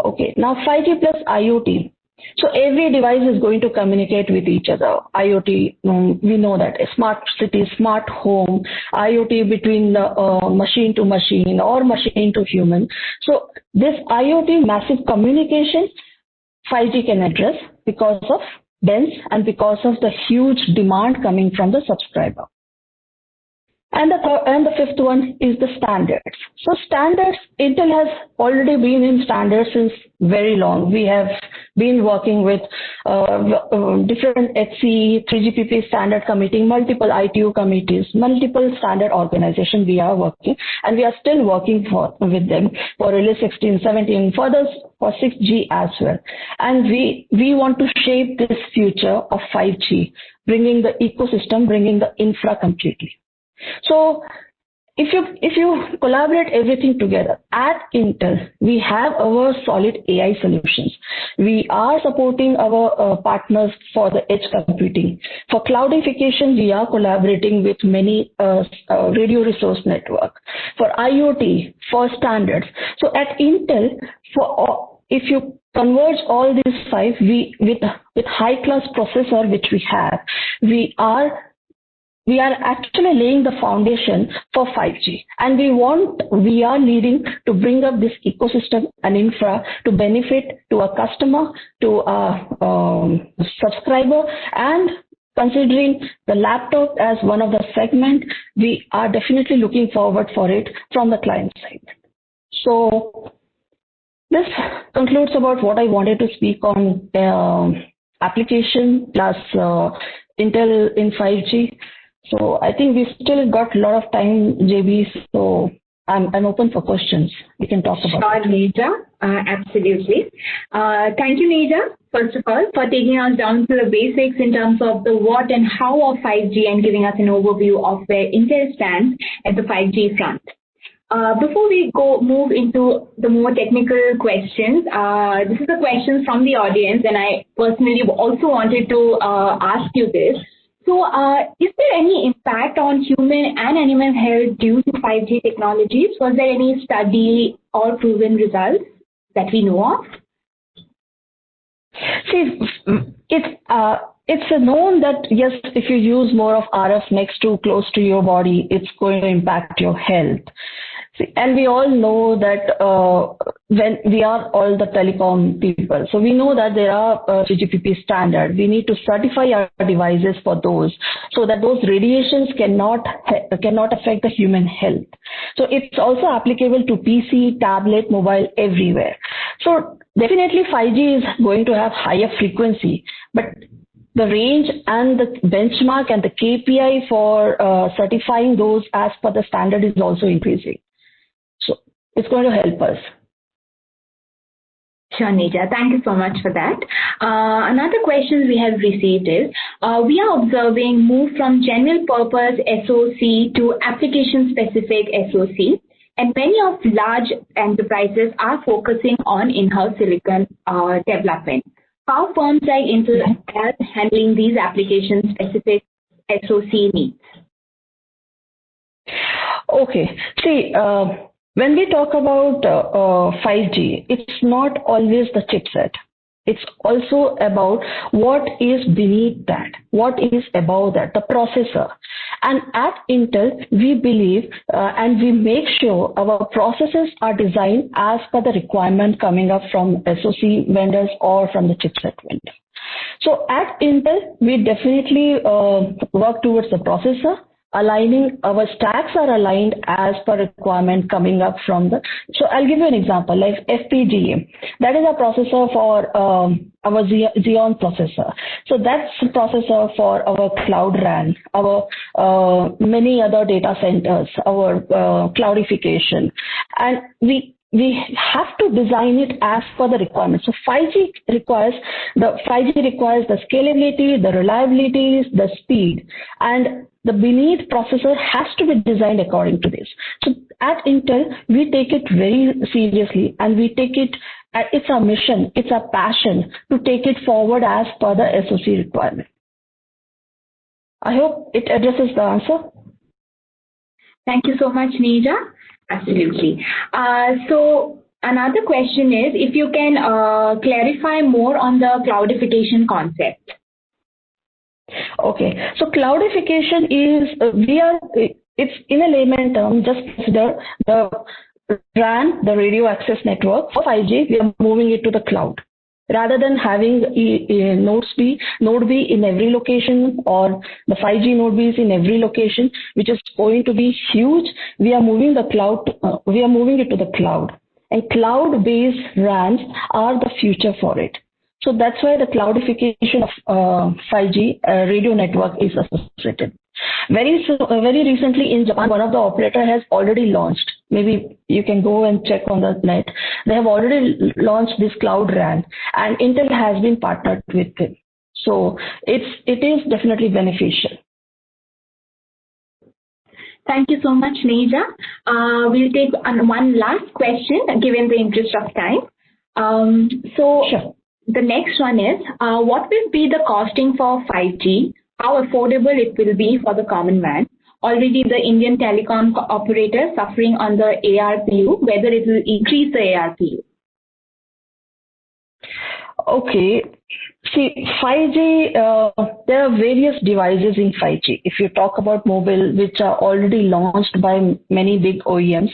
Okay, now 5G plus IoT. So every device is going to communicate with each other. IoT, we know that a smart city, smart home, IoT between machine to machine or machine to human. So this IoT massive communication, 5G can address because of dense and because of the huge demand coming from the subscriber. And the fifth one is the standards. So standards, Intel has already been in standards since very long. We have been working with different HC, 3GPP standard committee, multiple ITU committees, multiple standard organizations we are working, and we are still working with them for release 16, 17, further for 6G as well. And we want to shape this future of 5G, bringing the ecosystem, bringing the infra completely. So if you collaborate everything together, at Intel, we have our solid AI solutions. We are supporting our partners for the edge computing. For cloudification, we are collaborating with many radio resource network. For IoT, for standards. So at Intel, if you converge all these five, with high-class processor which we have, we are actually laying the foundation for 5G, and we are leading to bring up this ecosystem and infra to benefit to a customer, to a subscriber, and considering the laptop as one of the segment, we are definitely looking forward for it from the client side. So this concludes about what I wanted to speak on application plus Intel in 5G. So I think we still got a lot of time, JB, so I'm open for questions. We can talk about it. Nirja, absolutely. Thank you, Nirja, first of all, for taking us down to the basics in terms of the what and how of 5G and giving us an overview of where Intel stands at the 5G front. Before we move into the more technical questions, this is a question from the audience, and I personally also wanted to ask you this. So, is there any impact on human and animal health due to 5G technologies? Was there any study or proven results that we know of? See, it's known that yes, if you use more of RF next to close to your body, it's going to impact your health. See, and we all know that when we are all the telecom people, so we know that there are GGPP standard. We need to certify our devices for those, so that those radiations cannot affect the human health. So it's also applicable to PC, tablet, mobile, everywhere. So definitely 5G is going to have higher frequency, but the range and the benchmark and the KPI for certifying those as per the standard is also increasing. So it's going to help us. Sure, Nirja. Thank you so much for that. Another question we have received is, we are observing move from general purpose SoC to application specific SoC, and many of large enterprises are focusing on in-house silicon development. How firms like Intel are handling these application specific SoC needs? Okay. See, when we talk about 5G, it's not always the chipset. It's also about what is beneath that, what is above that, the processor. And at Intel, we believe and we make sure our processes are designed as per the requirement coming up from SoC vendors or from the chipset vendor. So at Intel, we definitely work towards the processor. Aligning our stacks are aligned as per requirement coming up from the. So I'll give you an example like FPGA. That is a processor for our Xeon processor. So that's a processor for our cloud RAN, our many other data centers, our cloudification, and we have to design it as per the requirements. So 5G requires the scalability, the reliability, the speed, and the beneath processor has to be designed according to this. So at Intel, we take it very seriously and we take it, it's our mission, it's our passion to take it forward as per the SoC requirement. I hope it addresses the answer. Thank you so much, Nirja. Absolutely. So another question is if you can clarify more on the cloudification concept. Okay, so cloudification is it's in a layman term, just consider the RAN, the radio access network for 5G, we are moving it to the cloud. Rather than having node B in every location or the 5G node Bs in every location, which is going to be huge, we are moving it to the cloud. And cloud-based RANs are the future for it. So that's why the cloudification of 5G radio network is associated. Very recently in Japan, one of the operators has already launched. Maybe you can go and check on the net. They have already launched this cloud RAN, and Intel has been partnered with it. So it is definitely beneficial. Thank you so much, Nirja. We'll take one last question, given the interest of time. Sure. The next one is, what will be the costing for 5G? How affordable it will be for the common man? Already the Indian telecom operator suffering on the ARPU, whether it will increase the ARPU. Okay. See, 5G, there are various devices in 5G. If you talk about mobile, which are already launched by many big OEMs,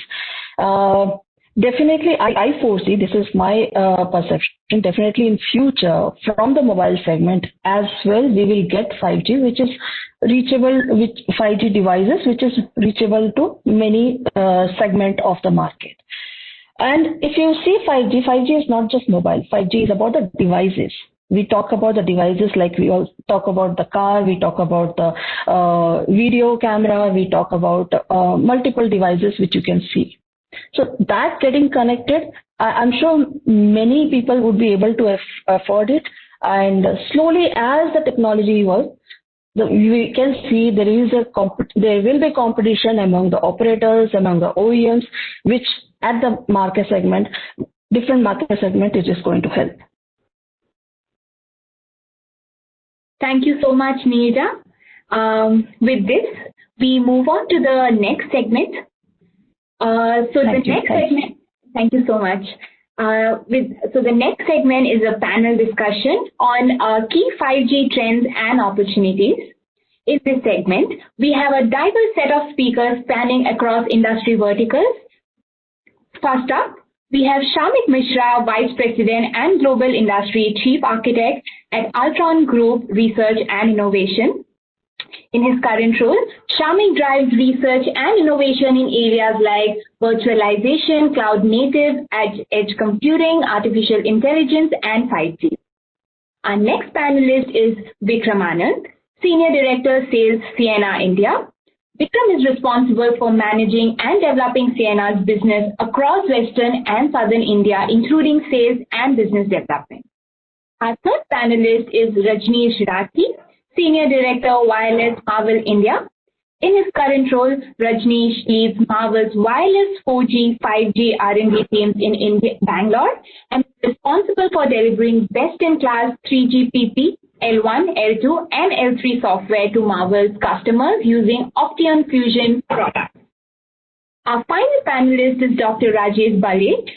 definitely I foresee, this is my perception, definitely in future from the mobile segment as well, we will get 5G, which is reachable with 5G devices, which is reachable to many segment of the market. And if you see 5G is not just mobile. 5G is about the devices. We talk about the devices like we all talk about the car, we talk about the video camera, we talk about multiple devices which you can see. So that getting connected, I'm sure many people would be able to afford it. And slowly as the technology evolves, we can see there will be competition among the operators, among the OEMs, which at the market segment, different market segment, it is going to help. Thank you so much, Nirja. With this, we move on to the next segment. Thank you so much. So the next segment is a panel discussion on key 5G trends and opportunities. In this segment, we have a diverse set of speakers spanning across industry verticals. First up, we have Shamik Mishra, Vice President and Global Industry Chief Architect at Altran Group Research and Innovation. In his current role, Shamik drives research and innovation in areas like virtualization, cloud native, edge computing, artificial intelligence, and 5G. Our next panelist is Vikram Anand, Senior Director, Sales, Ciena, India. Vikram is responsible for managing and developing Ciena's business across Western and Southern India, including sales and business development. Our third panelist is Rajneesh Rathi, Senior Director, Wireless, Marvell, India. In his current role, Rajneesh leads Marvell's wireless 4G, 5G R&D teams in India, Bangalore, and is responsible for delivering best-in-class 3GPP, L1, L2, and L3 software to Marvell's customers using Opteon Fusion products. Our final panelist is Dr. Rajesh Balay,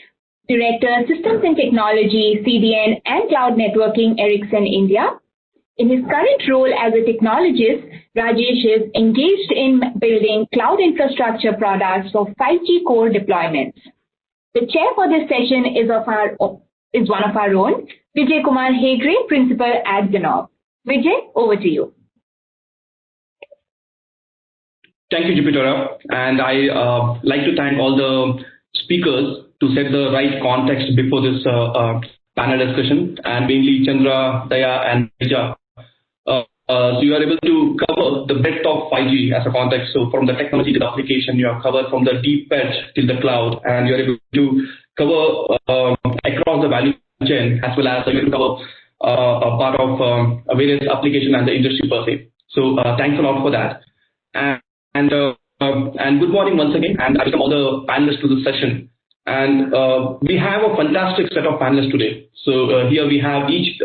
Director, Systems and Technology, CDN and Cloud Networking, Ericsson, India. In his current role as a technologist, Rajesh is engaged in building cloud infrastructure products for 5G core deployments. The chair for this session is one of our own, Vijaykumar Hegde, Principal at Zinnov. Vijay, over to you. Thank you, Jupitora. And I like to thank all the speakers to set the right context before this panel discussion, and mainly Chandra, Daya, and Nirja. So you are able to cover the breadth of 5G as a context. So from the technology to the application, you have covered from the deep edge till the cloud, and you're able to cover across the value chain, as well as you're able to cover a part of various application and the industry per se. So thanks a lot for that. And good morning once again, and I welcome all the panelists to this session. And we have a fantastic set of panelists today. So here we have each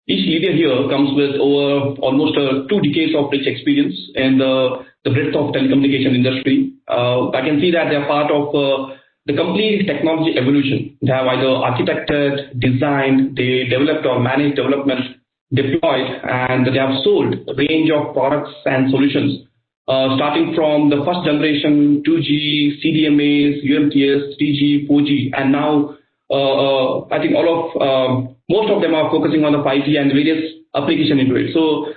leader here comes with over almost 2 decades of rich experience in the breadth of telecommunication industry. I can see that they are part of the complete technology evolution. They have either architected, designed, they developed or managed development, deployed, and they have sold a range of products and solutions, starting from the first generation 2G, CDMAs, UMTS, 3G, 4G, and now I think most of them are focusing on the 5G and various application into it. So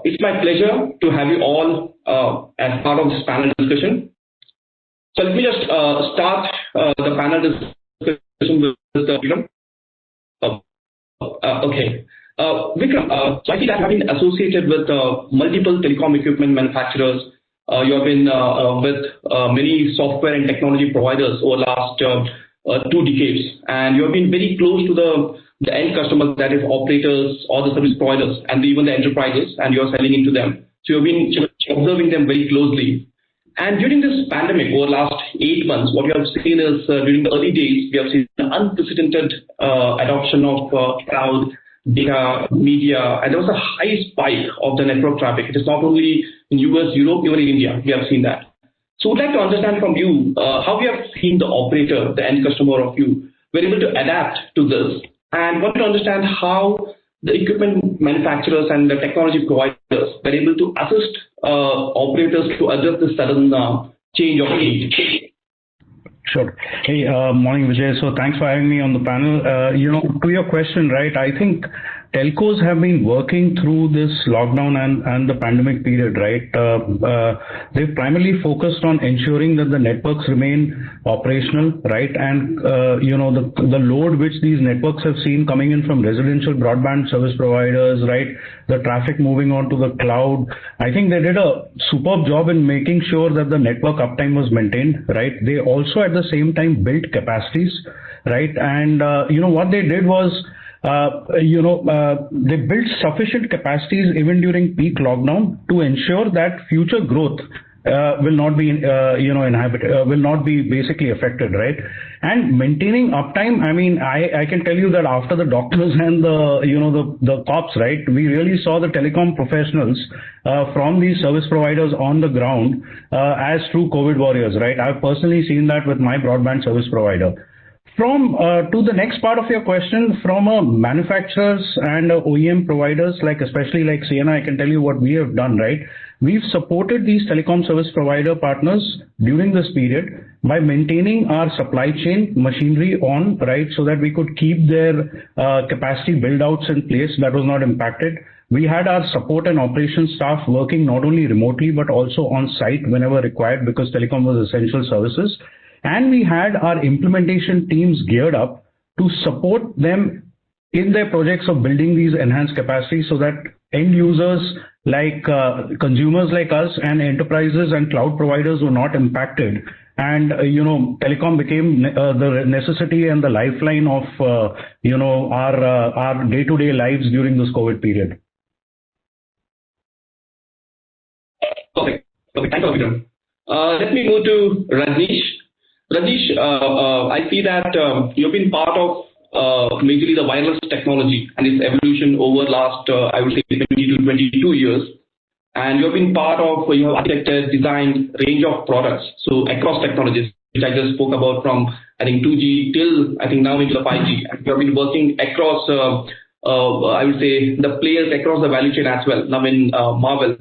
it's my pleasure to have you all as part of this panel discussion. So let me just start the panel discussion with Vikram. Okay. Vikram, so I see that you have been associated with multiple telecom equipment manufacturers. You have been with many software and technology providers over the last 2 decades, and you have been very close to the end customers, that is operators or the service providers and even the enterprises, and you are selling into them. So you have been observing them very closely. And during this pandemic, over the last 8 months, what we have seen is during the early days, we have seen an unprecedented adoption of cloud, data, media, and there was a high spike of the network traffic. It is not only in US, Europe, even in India, we have seen that. So we'd like to understand from you how you have seen the operator, the end customer of you, were able to adapt to this, and want to understand how the equipment manufacturers and the technology providers were able to assist operators to adjust this sudden change of age. Sure. Hey, morning, Vijay. So thanks for having me on the panel. To your question, right, I think telcos have been working through this lockdown and the pandemic period, right? They've primarily focused on ensuring that the networks remain operational, right? And, the load which these networks have seen coming in from residential broadband service providers, right? The traffic moving on to the cloud. I think they did a superb job in making sure that the network uptime was maintained, right? They also at the same time built capacities, right? And, what they did was, they built sufficient capacities even during peak lockdown to ensure that future growth will not be, will not be basically affected, right? And maintaining uptime, I mean, I can tell you that after the doctors and the cops, right, we really saw the telecom professionals from these service providers on the ground as true COVID warriors, right? I've personally seen that with my broadband service provider. From to the next part of your question, from manufacturers and OEM providers, especially like Ciena, I can tell you what we have done, right? We've supported these telecom service provider partners during this period by maintaining our supply chain machinery on, right, so that we could keep their capacity build-outs in place that was not impacted. We had our support and operations staff working not only remotely but also on site whenever required, because telecom was essential services. And we had our implementation teams geared up to support them in their projects of building these enhanced capacities so that end users like consumers like us and enterprises and cloud providers were not impacted. And, telecom became the necessity and the lifeline of, our day-to-day lives during this COVID period. Okay. Thank you, Vikram. Let me move to Rajneesh. Rajneesh, I see that you've been part of majorly the wireless technology and its evolution over last, I would say, 20 to 22 years. and you have been part of, you have architected, designed range of products. So across technologies, which I just spoke about, from I think 2G till I think now into the 5G. And you have been working across, I would say, the players across the value chain as well, now in Marvell.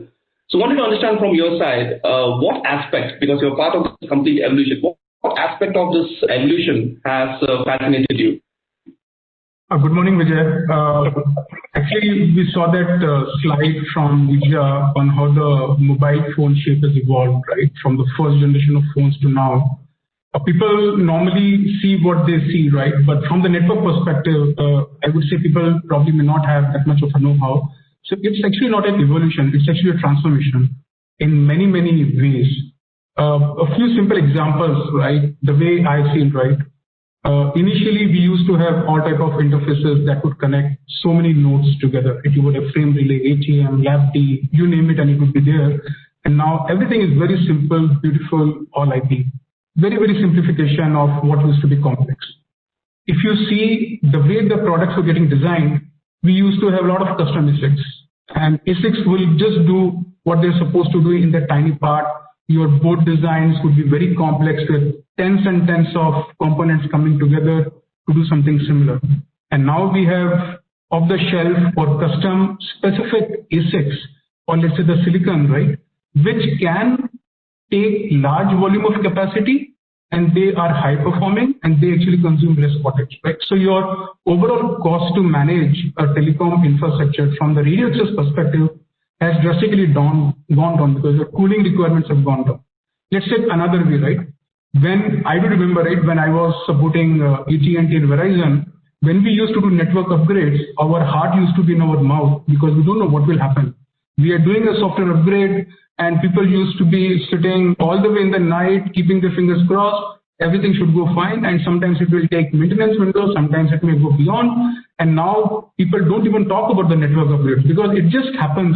So I wanted to understand from your side, what aspect, because you're part of the complete evolution, what aspect of this evolution has fascinated you? Good morning, Vijay. Actually, we saw that slide from Nirja on how the mobile phone shape has evolved, right? From the first generation of phones to now. People normally see what they see, right? But from the network perspective, I would say people probably may not have that much of a know-how. So it's actually not an evolution, it's actually a transformation in many, many ways. A few simple examples, right? The way I see it, right? Initially, we used to have all type of interfaces that would connect so many nodes together. If you would have frame relay, ATM, LabD, you name it, and it would be there. And now everything is very simple, beautiful, all IP. Very, very simplification of what used to be complex. If you see the way the products were getting designed, we used to have a lot of custom ASICs. And ASICs will just do what they're supposed to do in that tiny part. Your board designs would be very complex with tens and tens of components coming together to do something similar. And now we have off-the-shelf or custom specific ASICs, or let's say the silicon, right, which can take large volume of capacity, and they are high performing, and they actually consume less wattage, right? So your overall cost to manage a telecom infrastructure from the radio access perspective has drastically gone down because the cooling requirements have gone down. Let's take another way, right? When I do remember, right, when I was supporting AT&T and Verizon, when we used to do network upgrades, our heart used to be in our mouth because we don't know what will happen. We are doing a software upgrade, and people used to be sitting all the way in the night, keeping their fingers crossed. Everything should go fine, and sometimes it will take maintenance windows, sometimes it may go beyond. And now people don't even talk about the network upgrades because it just happens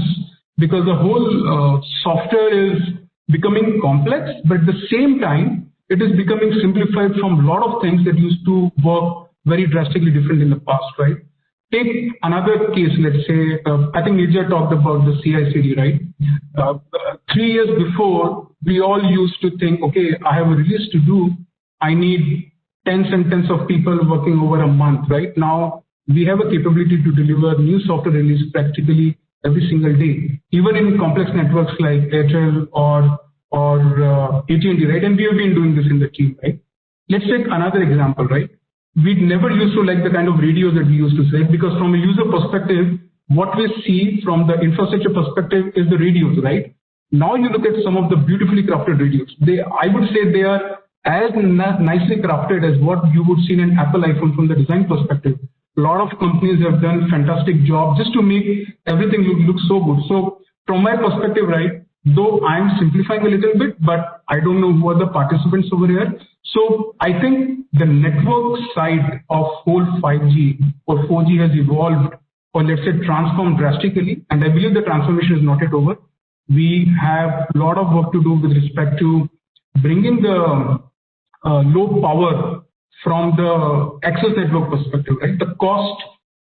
because the whole software is becoming complex, but at the same time, it is becoming simplified from a lot of things that used to work very drastically different in the past, right? Take another case, let's say, I think Nirja talked about the CI/CD, right? 3 years before, we all used to think, okay, I have a release to do. I need tens and tens of people working over a month, right? Now, we have a capability to deliver new software release practically every single day, even in complex networks like Airtel or AT&T, right? And we have been doing this in the team, right? Let's take another example, right? We never used to like the kind of radios that we used to say, because from a user perspective, what we see from the infrastructure perspective is the radios, right? Now you look at some of the beautifully crafted radios. I would say they are as nicely crafted as what you would see in an Apple iPhone from the design perspective. A lot of companies have done fantastic job just to make everything look so good. So from my perspective, right, though I'm simplifying a little bit, but I don't know who are the participants over here. So I think the network side of whole 5G or 4G has evolved, or let's say transformed drastically. And I believe the transformation is not yet over. We have a lot of work to do with respect to bringing the low power from the access network perspective, right? The cost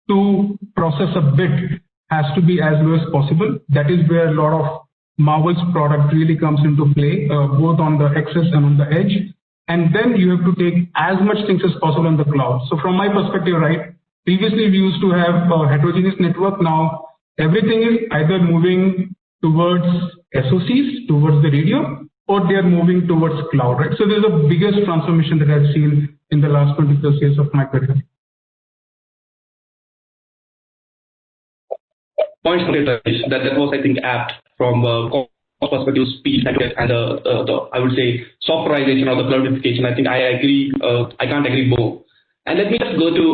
to process a bit has to be as low as possible. That is where a lot of Marvell's product really comes into play, both on the access and on the edge. And then you have to take as much things as possible on the cloud. So from my perspective, right, previously we used to have a heterogeneous network. Now everything is either moving towards SoCs, towards the radio, or they are moving towards cloud, right? So there's the biggest transformation that I've seen in the last 20+ years of my career. Points for that was, I think, apt from perspective, speed, and the I would say softwareization or the cloudification. I think I agree. I can't agree more. And let me just go to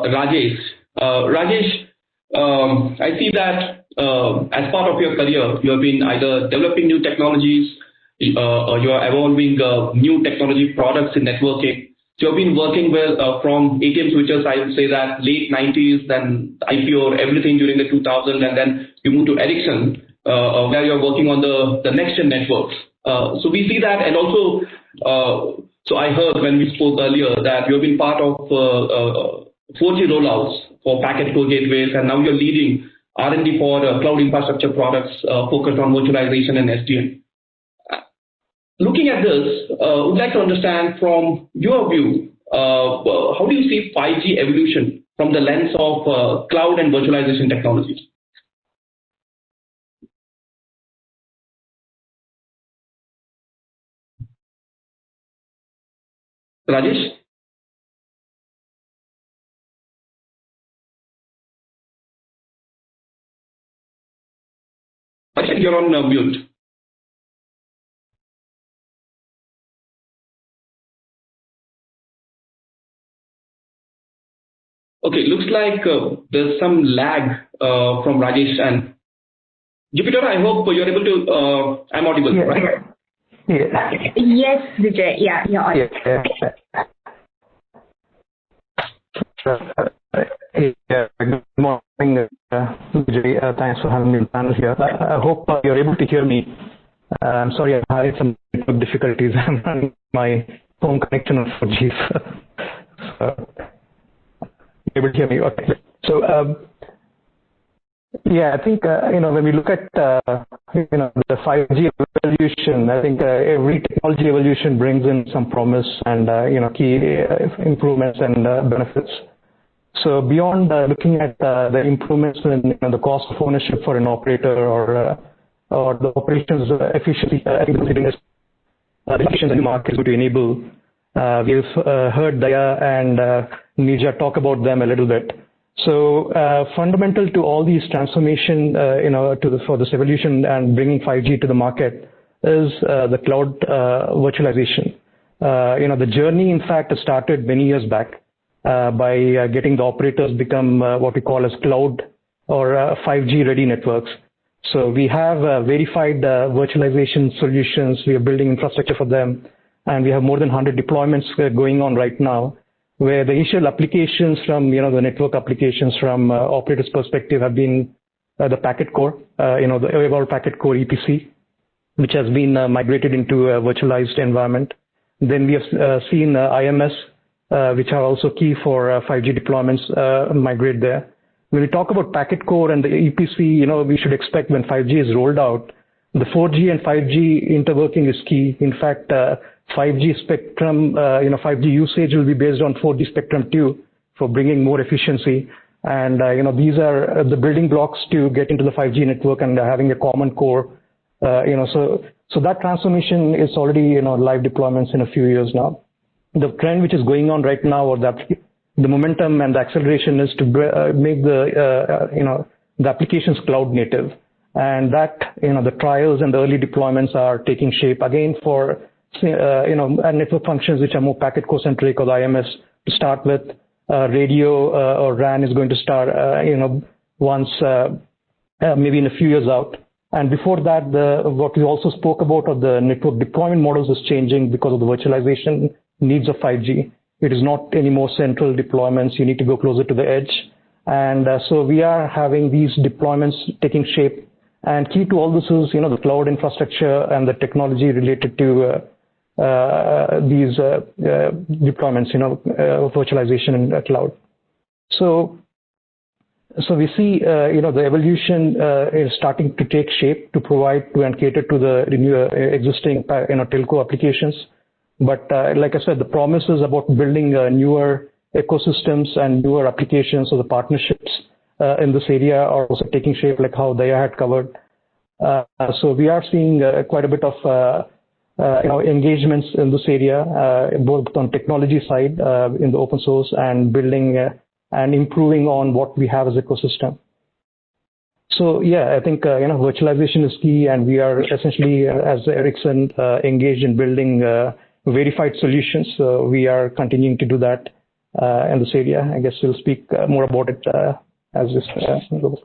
Rajesh. Rajesh, I see that as part of your career, you have been either developing new technologies, or you are evolving new technology products in networking. So you've been working with from ATM switches, I would say that late 90s, then IPO, everything during the 2000s, and then you moved to Ericsson, where you're working on the next-gen networks. So we see that, and also, so I heard when we spoke earlier that you've been part of 4G rollouts for packet core gateways, and now you're leading R&D for cloud infrastructure products focused on virtualization and SDN. Looking at this, would like to understand from your view, how do you see 5G evolution from the lens of cloud and virtualization technologies? Rajesh? Rajesh, you're on mute. Okay, looks like there's some lag from Rajesh and Jupitora. I hope you're able to. I'm audible, yeah. Right? Yeah. Yes, Vijay. Yeah, you're audible. Yeah. Good morning, Vijay. Thanks for having me on the panel here. I hope you're able to hear me. I'm sorry, I had some network difficulties. I'm running my phone connection on 4G. Able to hear me? Okay. So, yeah, I think, when we look at, the 5G evolution, I think every technology evolution brings in some promise and, key improvements and benefits. So beyond looking at the improvements in the cost of ownership for an operator or the operations efficiency, I think the efficiency in the market is going to enable. We've heard Daya and Nirja talk about them a little bit. So fundamental to all these transformation, for this evolution and bringing 5G to the market is the cloud virtualization. The journey, in fact, started many years back by getting the operators become what we call as cloud or 5G ready networks. So we have verified virtualization solutions. We are building infrastructure for them, and we have more than 100 deployments going on right now, where the initial applications from, the network applications from operators' perspective have been the packet core, the evolved packet core EPC, which has been migrated into a virtualized environment. Then we have seen IMS, which are also key for 5G deployments, migrate there. When we talk about packet core and the EPC, we should expect when 5G is rolled out, the 4G and 5G interworking is key. In fact, 5G spectrum, 5G usage will be based on 4G spectrum too, for bringing more efficiency. And, these are the building blocks to get into the 5G network and having a common core, so that transformation is already, live deployments in a few years now. The trend which is going on right now, or the momentum and the acceleration is to make the applications cloud native. And that, the trials and the early deployments are taking shape again for, network functions which are more packet core centric or the IMS to start with. Radio or RAN is going to start, once, maybe in a few years out. And before that, what we also spoke about of the network deployment models is changing because of the virtualization needs of 5G. It is not any more central deployments. You need to go closer to the edge. And so we are having these deployments taking shape. And key to all this is, the cloud infrastructure and the technology related to these deployments, virtualization in cloud. So we see, the evolution is starting to take shape to provide to and cater to the new existing, telco applications. But like I said, the promise is about building newer ecosystems and newer applications. So the partnerships in this area are also taking shape, like how Daya had covered. So we are seeing quite a bit of engagements in this area, both on technology side in the open source and building and improving on what we have as ecosystem. So yeah, I think virtualization is key, and we are essentially as Ericsson engaged in building verified solutions. So we are continuing to do that in this area. I guess we'll speak more about it as this goes.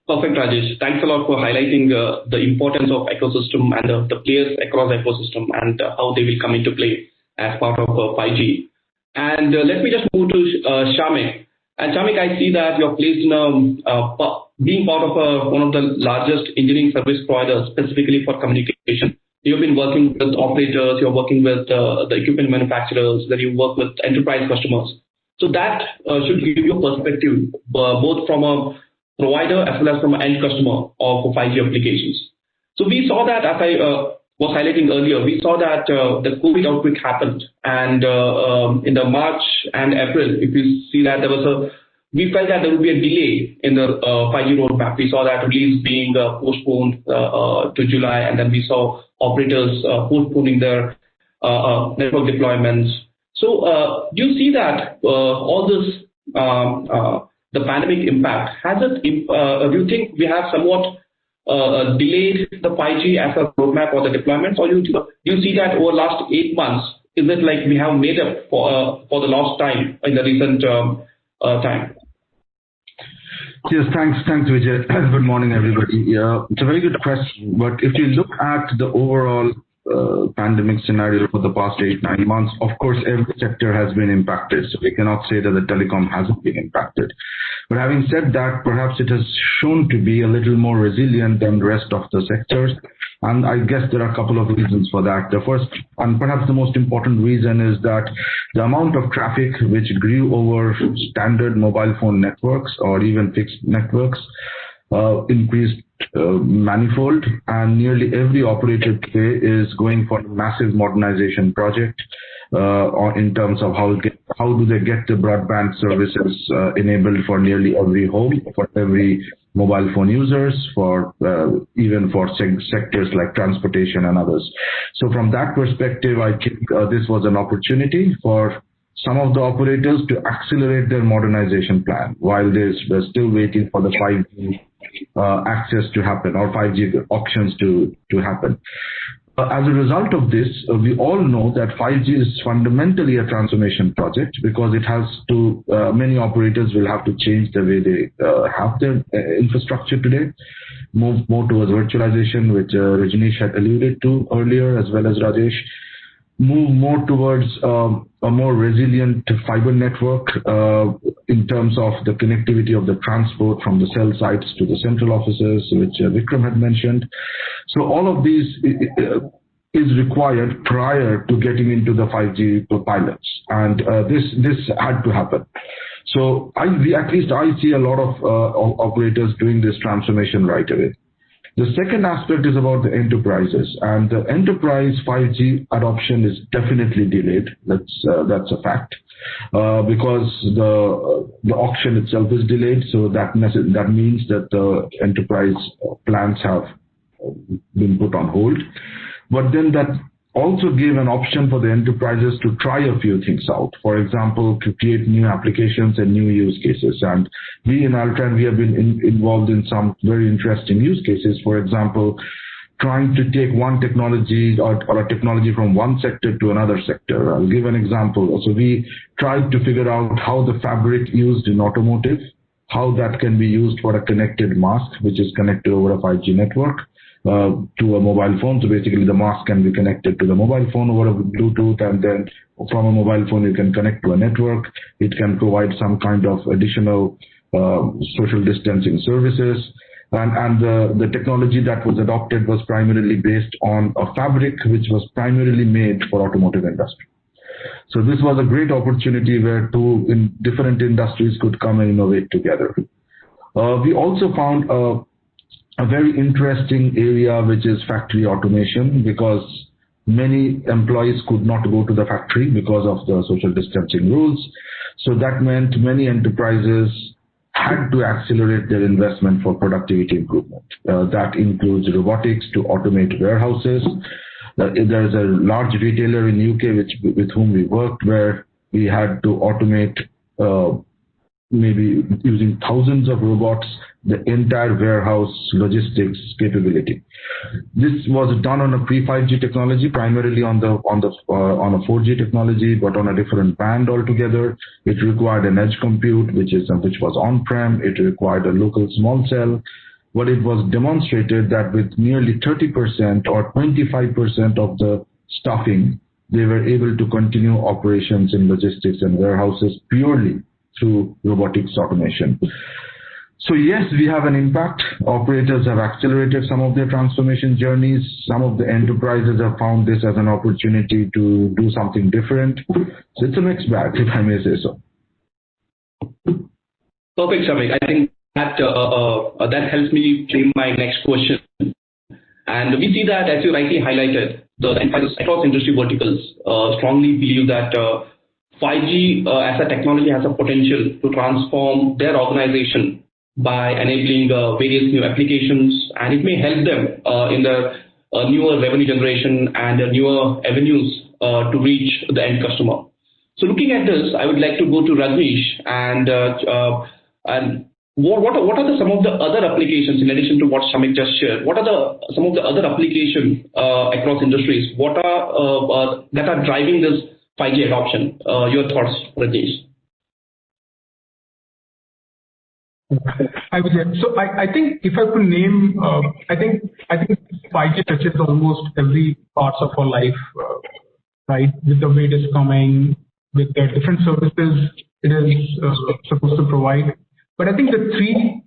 Perfect, Rajesh. Thanks a lot for highlighting the importance of ecosystem and the players across the ecosystem and how they will come into play as part of 5G. And let me just move to Shamik. And Shamik, I see that you're placed in being part of one of the largest engineering service providers specifically for communication. You've been working with operators, you're working with the equipment manufacturers, then you work with enterprise customers. So that should give you a perspective, both from a provider as well as from an end customer for 5G applications. So we saw that, as I was highlighting earlier, we saw that the COVID outbreak happened, and in the March and April, if you see that we felt that there would be a delay in the 5G roadmap. We saw that release being postponed to July, and then we saw operators postponing their network deployments. So do you see that all this, the pandemic impact, do you think we have somewhat delayed the 5G as a roadmap or the deployments, or do you see that over the last 8 months, is it like we have made up for the lost time in the recent time? Yes, thanks, Vijay. Good morning, everybody. It's a very good question. But if you look at the overall pandemic scenario for the past 8-9 months, of course, every sector has been impacted. So we cannot say that the telecom hasn't been impacted. But having said that, perhaps it has shown to be a little more resilient than the rest of the sectors. And I guess there are a couple of reasons for that. The first, and perhaps the most important reason, is that the amount of traffic which grew over standard mobile phone networks or even fixed networks increased manifold, and nearly every operator today is going for a massive modernization project in terms of how do they get the broadband services enabled for nearly every home, for every mobile phone users, for even for sectors like transportation and others. So from that perspective, I think this was an opportunity for some of the operators to accelerate their modernization plan while they're still waiting for the 5G access to happen or 5G auctions to happen. As a result of this, we all know that 5G is fundamentally a transformation project because it has to, many operators will have to change the way they have their infrastructure today, move more towards virtualization, which Rajneesh had alluded to earlier, as well as Rajesh, move more towards a more resilient fiber network in terms of the connectivity of the transport from the cell sites to the central offices, which Vikram had mentioned. So all of these is required prior to getting into the 5G pilots, and this had to happen. So at least I see a lot of operators doing this transformation right away. The second aspect is about the enterprises, and the enterprise 5G adoption is definitely delayed. That's a fact, because the auction itself is delayed. So that means that the enterprise plans have been put on hold. But then that also gave an option for the enterprises to try a few things out. For example, to create new applications and new use cases. And we in Altran, we have been involved in some very interesting use cases. For example, trying to take one technology or a technology from one sector to another sector. I'll give an example. So we tried to figure out how the fabric used in automotive, how that can be used for a connected mask, which is connected over a 5G network. To a mobile phone. So basically the mask can be connected to the mobile phone over a Bluetooth, and then from a mobile phone you can connect to a network. It can provide some kind of additional social distancing services. And the technology that was adopted was primarily based on a fabric which was primarily made for automotive industry. So this was a great opportunity where two different industries could come and innovate together. We also found a very interesting area, which is factory automation, because many employees could not go to the factory because of the social distancing rules. So that meant many enterprises had to accelerate their investment for productivity improvement. That includes robotics to automate warehouses. There's a large retailer in UK with whom we worked, where we had to automate maybe using thousands of robots, the entire warehouse logistics capability. This was done on a pre-5G technology, primarily on a 4G technology, but on a different band altogether. It required an edge compute, which was on-prem. It required a local small cell. But it was demonstrated that with nearly 30% or 25% of the staffing, they were able to continue operations in logistics and warehouses purely through robotics automation. So yes, we have an impact. Operators have accelerated some of their transformation journeys. Some of the enterprises have found this as an opportunity to do something different. So it's a mixed bag, if I may say so. Perfect, Shamik. I think that helps me frame my next question. And we see that, as you rightly highlighted, the enterprises across industry verticals strongly believe that 5G as a technology has a potential to transform their organization by enabling various new applications, and it may help them in the newer revenue generation and newer avenues to reach the end customer. So looking at this, I would like to go to Rajneesh and what are some of the other applications in addition to what Shamik just shared? What are some of the other applications across industries? What are that are driving this 5G adoption? Your thoughts, Rajesh? Hi, Vijay. So I think if I could name, I think 5G touches almost every part of our life, right? With the way it is coming, with the different services it is supposed to provide. But I think the three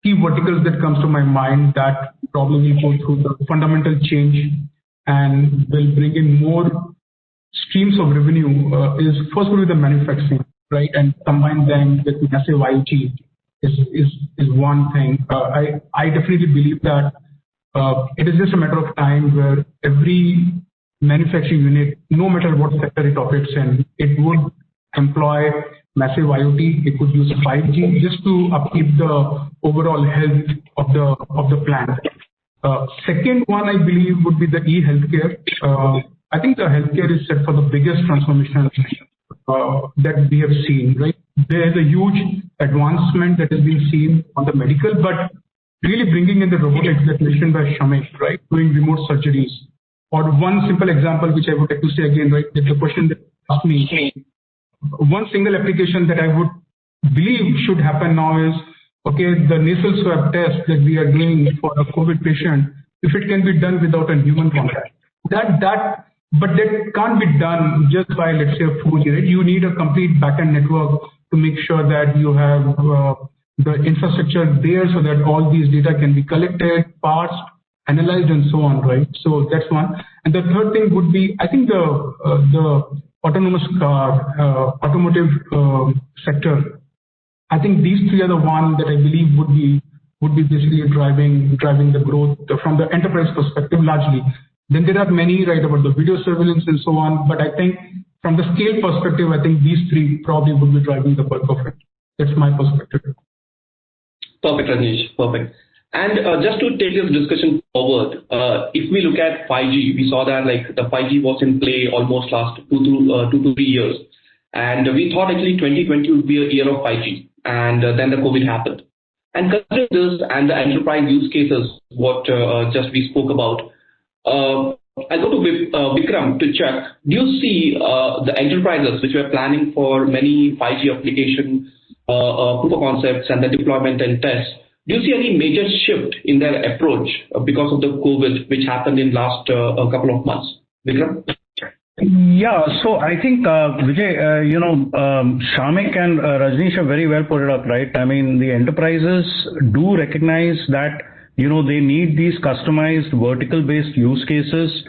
key verticals that comes to my mind that probably will go through the fundamental change and will bring in more streams of revenue is first will be the manufacturing, right? And combine them with massive IoT is one thing. I definitely believe that it is just a matter of time where every manufacturing unit, no matter what sector it operates in, it would employ massive IoT. It could use 5G just to upkeep the overall health of the plant. Second one, I believe, would be the e-healthcare. I think the healthcare is set for the biggest transformation that we have seen, right? There is a huge advancement that has been seen on the medical, but really bringing in the robotics that mentioned by Shamik, right? Doing remote surgeries. Or one simple example, which I would like to say again, right? That the question that asked me, one single application that I would believe should happen now is, okay, the nasal swab test that we are doing for a COVID patient, if it can be done without a human contact. But that can't be done just by, let's say, a 4G, right? You need a complete backend network to make sure that you have the infrastructure there so that all these data can be collected, parsed, analyzed, and so on, right? So that's one. And the third thing would be, I think the autonomous car, automotive sector. I think these three are the one that I believe would be basically driving the growth from the enterprise perspective largely. Then there are many, right, about the video surveillance and so on. But I think from the scale perspective, I think these three probably would be driving the bulk of it. That's my perspective. Perfect, Rajesh. Perfect. And just to take this discussion forward, if we look at 5G, we saw that like the 5G was in play almost last 2 to 3 years. And we thought actually 2020 would be a year of 5G. And then the COVID happened. And considering this and the enterprise use cases, what just we spoke about, I go to Vikram to check. Do you see the enterprises which were planning for many 5G application proof of concepts and the deployment and tests? Do you see any major shift in their approach because of the COVID, which happened in last a couple of months? Vikram? Yeah, so I think, Vijay, Shamik and Rajneesh have very well put it up, right? I mean, the enterprises do recognize that, they need these customized vertical-based use cases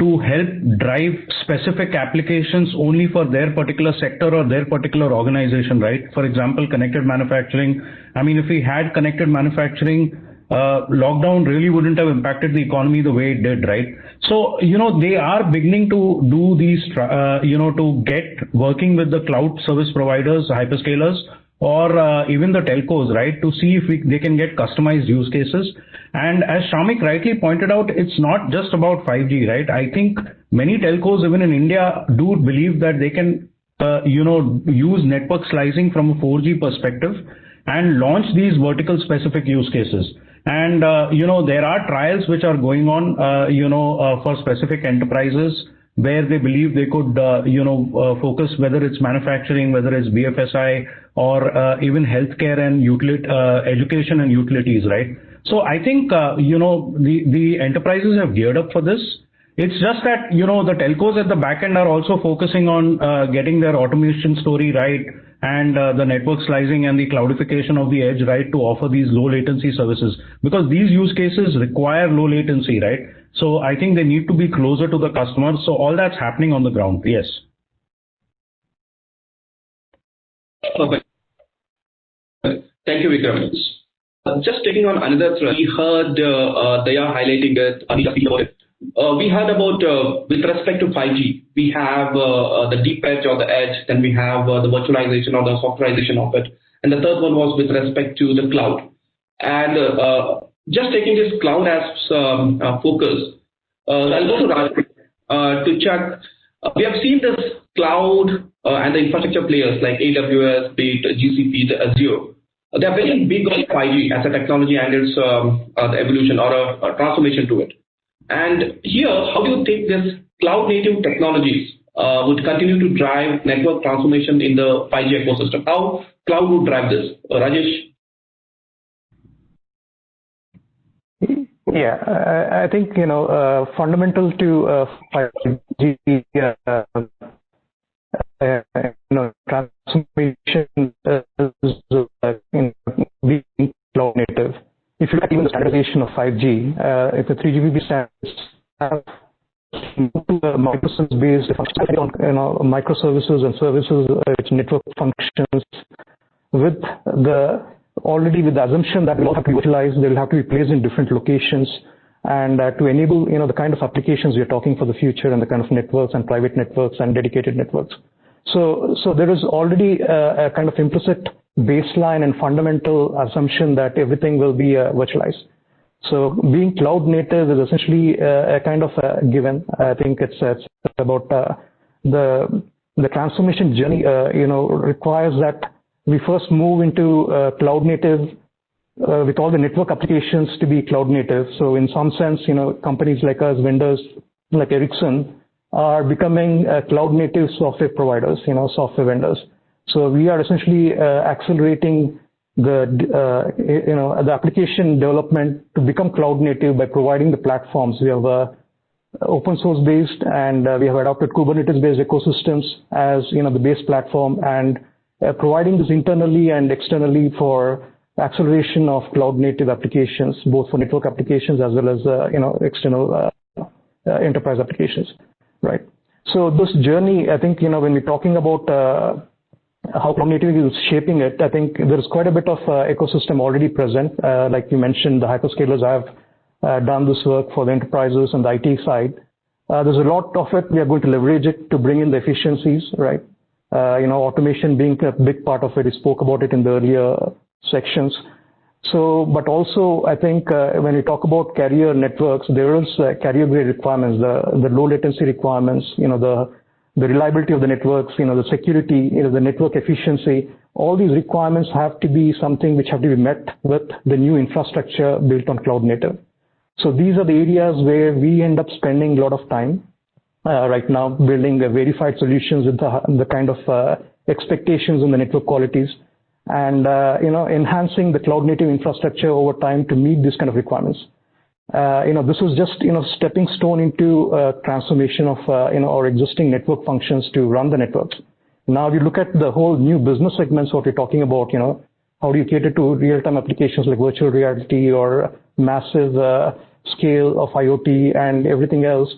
to help drive specific applications only for their particular sector or their particular organization, right? For example, connected manufacturing. I mean, if we had connected manufacturing, lockdown really wouldn't have impacted the economy the way it did, right? So, they are beginning to do these, to get working with the cloud service providers, hyperscalers, or even the telcos, right, to see if they can get customized use cases. And as Shamik rightly pointed out, it's not just about 5G, right? I think many telcos, even in India, do believe that they can, use network slicing from a 4G perspective and launch these vertical specific use cases. And, there are trials which are going on, for specific enterprises where they believe they could, focus, whether it's manufacturing, whether it's BFSI, or even healthcare and education and utilities, right? So I think, the enterprises have geared up for this. It's just that, the telcos at the back end are also focusing on getting their automation story right and the network slicing and the cloudification of the edge, right, to offer these low latency services. Because these use cases require low latency, right? So I think they need to be closer to the customer. So all that's happening on the ground, yes. Perfect. Thank you, Vikram. Just taking on another thread, we heard Daya highlighting it. We heard about with respect to 5G, we have the deep edge or the edge, then we have the virtualization or the softwareization of it. And the third one was with respect to the cloud. And just taking this cloud as focus, I'll go to Rajesh to check. We have seen this cloud and the infrastructure players like AWS, be it GCP, the Azure. They are very big on 5G as a technology and its the evolution or a transformation to it. And here, how do you think this cloud-native technologies would continue to drive network transformation in the 5G ecosystem? How cloud would drive this? Rajesh? Yeah, I think, fundamental to 5G, transformation is being cloud native. If you look at even the standardization of 5G, if the 3GPP standards have microservice-based on microservices and services, its network functions, with the assumption that will have to be utilized, they will have to be placed in different locations, and to enable the kind of applications we are talking for the future and the kind of networks and private networks and dedicated networks. So there is already a kind of implicit baseline and fundamental assumption that everything will be virtualized. So being cloud native is essentially a kind of a given. I think it's about the transformation journey. Requires that we first move into cloud native with all the network applications to be cloud native. So in some sense, companies like us, vendors like Ericsson, are becoming cloud native software providers, software vendors. So we are essentially accelerating the application development to become cloud native by providing the platforms. We have open source based, and we have adopted Kubernetes based ecosystems as the base platform, and providing this internally and externally for acceleration of cloud native applications, both for network applications as well as external enterprise applications. Right. So this journey, I think, when we're talking about how cloud native is shaping it, I think there's quite a bit of ecosystem already present. Like you mentioned, the hyperscalers have done this work for the enterprises and the IT side. There's a lot of it. We are going to leverage it to bring in the efficiencies, right? Automation being a big part of it. We spoke about it in the earlier sections. So, but also, I think when we talk about carrier networks, there is carrier grade requirements, the low latency requirements, the reliability of the networks, the security, the network efficiency. All these requirements have to be something which have to be met with the new infrastructure built on cloud native. So these are the areas where we end up spending a lot of time right now, building verified solutions with the kind of expectations in the network qualities, and enhancing the cloud native infrastructure over time to meet these kind of requirements. This is just stepping stone into transformation of our existing network functions to run the networks. Now we look at the whole new business segments. What we're talking about, how do you cater to real-time applications like virtual reality or massive scale of IoT and everything else?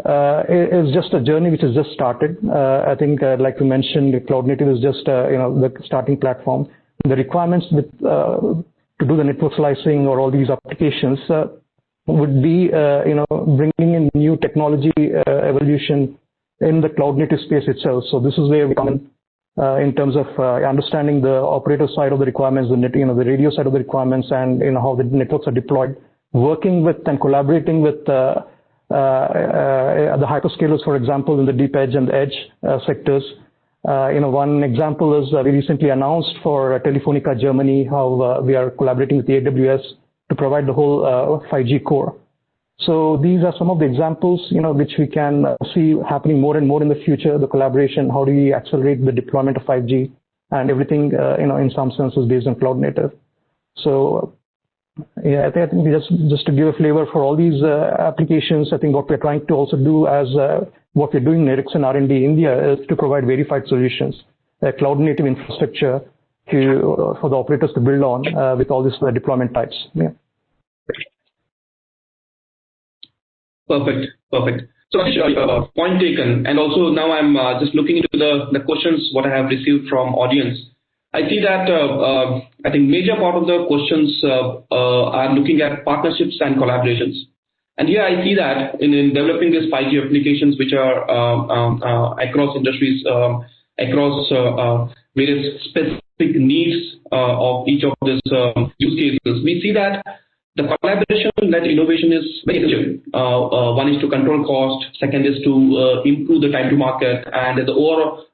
Is just a journey which has just started. I think, like we mentioned, cloud native is just the starting platform. The requirements to do the network slicing or all these applications would be bringing in new technology evolution in the cloud native space itself. So this is where we come in terms of understanding the operator side of the requirements, the radio side of the requirements, and how the networks are deployed, working with and collaborating with the hyperscalers, for example, in the deep edge and the edge sectors. One example is we recently announced for Telefonica Germany how we are collaborating with the AWS to provide the whole 5G core. So these are some of the examples, which we can see happening more and more in the future. The collaboration, how do we accelerate the deployment of 5G, and everything, in some sense is based on cloud native. So yeah, I think just to give a flavor for all these applications, I think what we're trying to also do as what we're doing in Ericsson R&D India is to provide verified solutions, cloud native infrastructure for the operators to build on with all these deployment types. Yeah. Perfect. So point taken. And also now I'm just looking into the questions what I have received from audience. I see that I think major part of the questions are looking at partnerships and collaborations. And here I see that in developing these 5G applications, which are across industries, across various specific needs of each of these use cases, we see that the collaboration-led innovation is very essential. One is to control cost, second is to improve the time to market, and the overall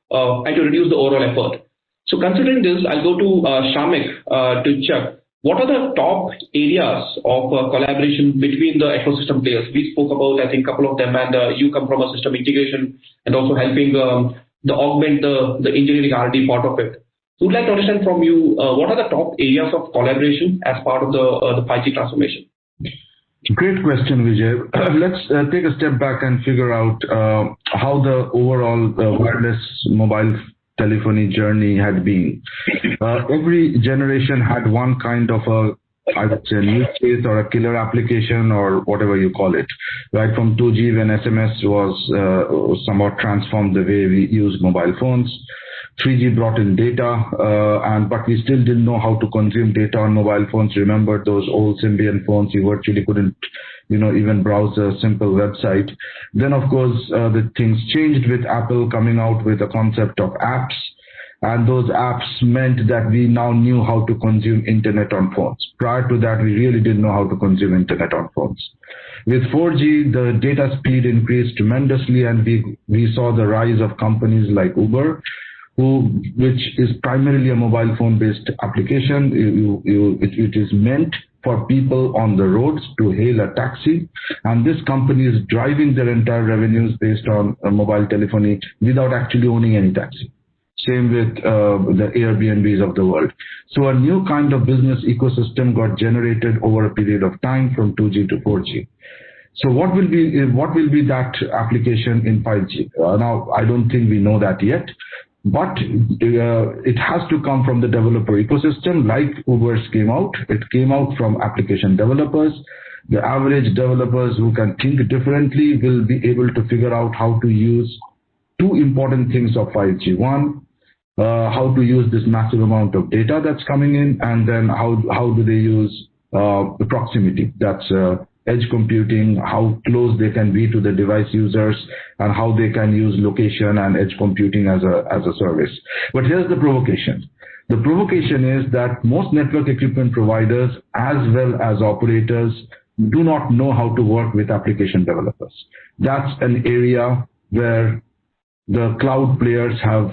and to reduce the overall effort. So considering this, I'll go to Shamik to check what are the top areas of collaboration between the ecosystem players. We spoke about, I think, a couple of them, and you come from a system integration and also helping the augment the engineering R&D part of it. So we'd like to understand from you, what are the top areas of collaboration as part of the 5G transformation? Great question, Vijay. Let's take a step back and figure out how the overall wireless mobile telephony journey had been. Every generation had one kind of I would say, use case or a killer application or whatever you call it. Right from 2G when SMS was somewhat transformed the way we use mobile phones. 3G brought in data, but we still didn't know how to consume data on mobile phones. Remember those old Symbian phones, you virtually couldn't, even browse a simple website. Then, of course, the things changed with Apple coming out with the concept of apps. And those apps meant that we now knew how to consume internet on phones. Prior to that, we really didn't know how to consume internet on phones. With 4G, the data speed increased tremendously, and we saw the rise of companies like Uber, which is primarily a mobile phone-based application. It is meant for people on the roads to hail a taxi, and this company is driving their entire revenues based on mobile telephony without actually owning any taxi. Same with the Airbnbs of the world. So a new kind of business ecosystem got generated over a period of time from 2G to 4G. So what will be that application in 5G? Now, I don't think we know that yet. But it has to come from the developer ecosystem, like Uber's came out. It came out from application developers. The average developers who can think differently will be able to figure out how to use two important things of 5G. One, how to use this massive amount of data that's coming in, and then how do they use the proximity. That's edge computing, how close they can be to the device users, and how they can use location and edge computing as a service. But here's the provocation. The provocation is that most network equipment providers as well as operators do not know how to work with application developers. That's an area where the cloud players have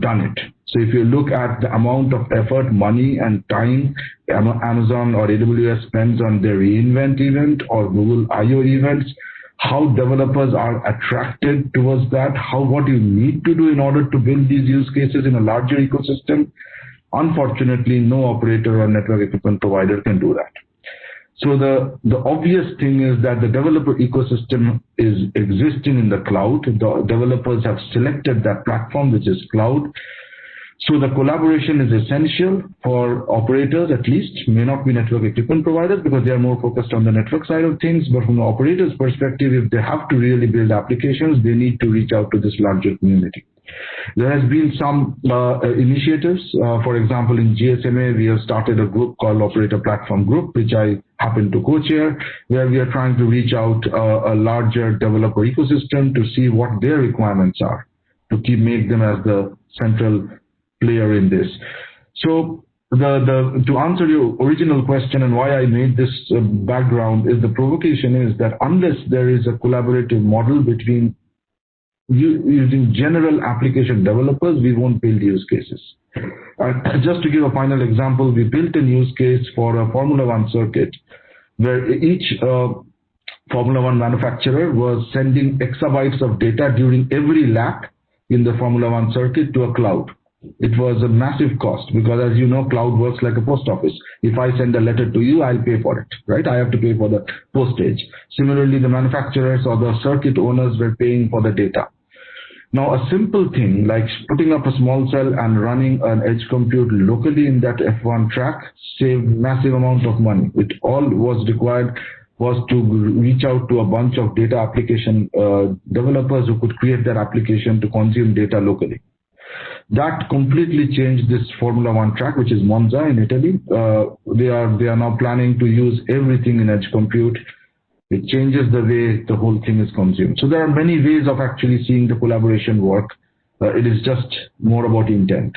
done it. So if you look at the amount of effort, money, and time Amazon or AWS spends on their reInvent event or Google I/O events, how developers are attracted towards that, what you need to do in order to build these use cases in a larger ecosystem, unfortunately, no operator or network equipment provider can do that. So the obvious thing is that the developer ecosystem is existing in the cloud. The developers have selected that platform, which is cloud. So the collaboration is essential for operators, at least, may not be network equipment providers because they are more focused on the network side of things. But from the operator's perspective, if they have to really build applications, they need to reach out to this larger community. There has been some initiatives. For example, in GSMA, we have started a group called Operator Platform Group, which I happen to co-chair, where we are trying to reach out a larger developer ecosystem to see what their requirements are, to make them as the central player in this. So to answer your original question and why I made this background is the provocation is that unless there is a collaborative model between using general application developers, we won't build use cases. Just to give a final example, we built a use case for a Formula One circuit where each Formula One manufacturer was sending exabytes of data during every lap in the Formula One circuit to a cloud. It was a massive cost because, as you know, cloud works like a post office. If I send a letter to you, I'll pay for it, right? I have to pay for the postage. Similarly, the manufacturers or the circuit owners were paying for the data. Now, a simple thing like putting up a small cell and running an edge compute locally in that F1 track saved massive amount of money. It all was required was to reach out to a bunch of data application developers who could create that application to consume data locally. that completely changed this Formula One track, which is Monza in Italy. They are now planning to use everything in edge compute. It changes the way the whole thing is consumed. So there are many ways of actually seeing the collaboration work. It is just more about intent.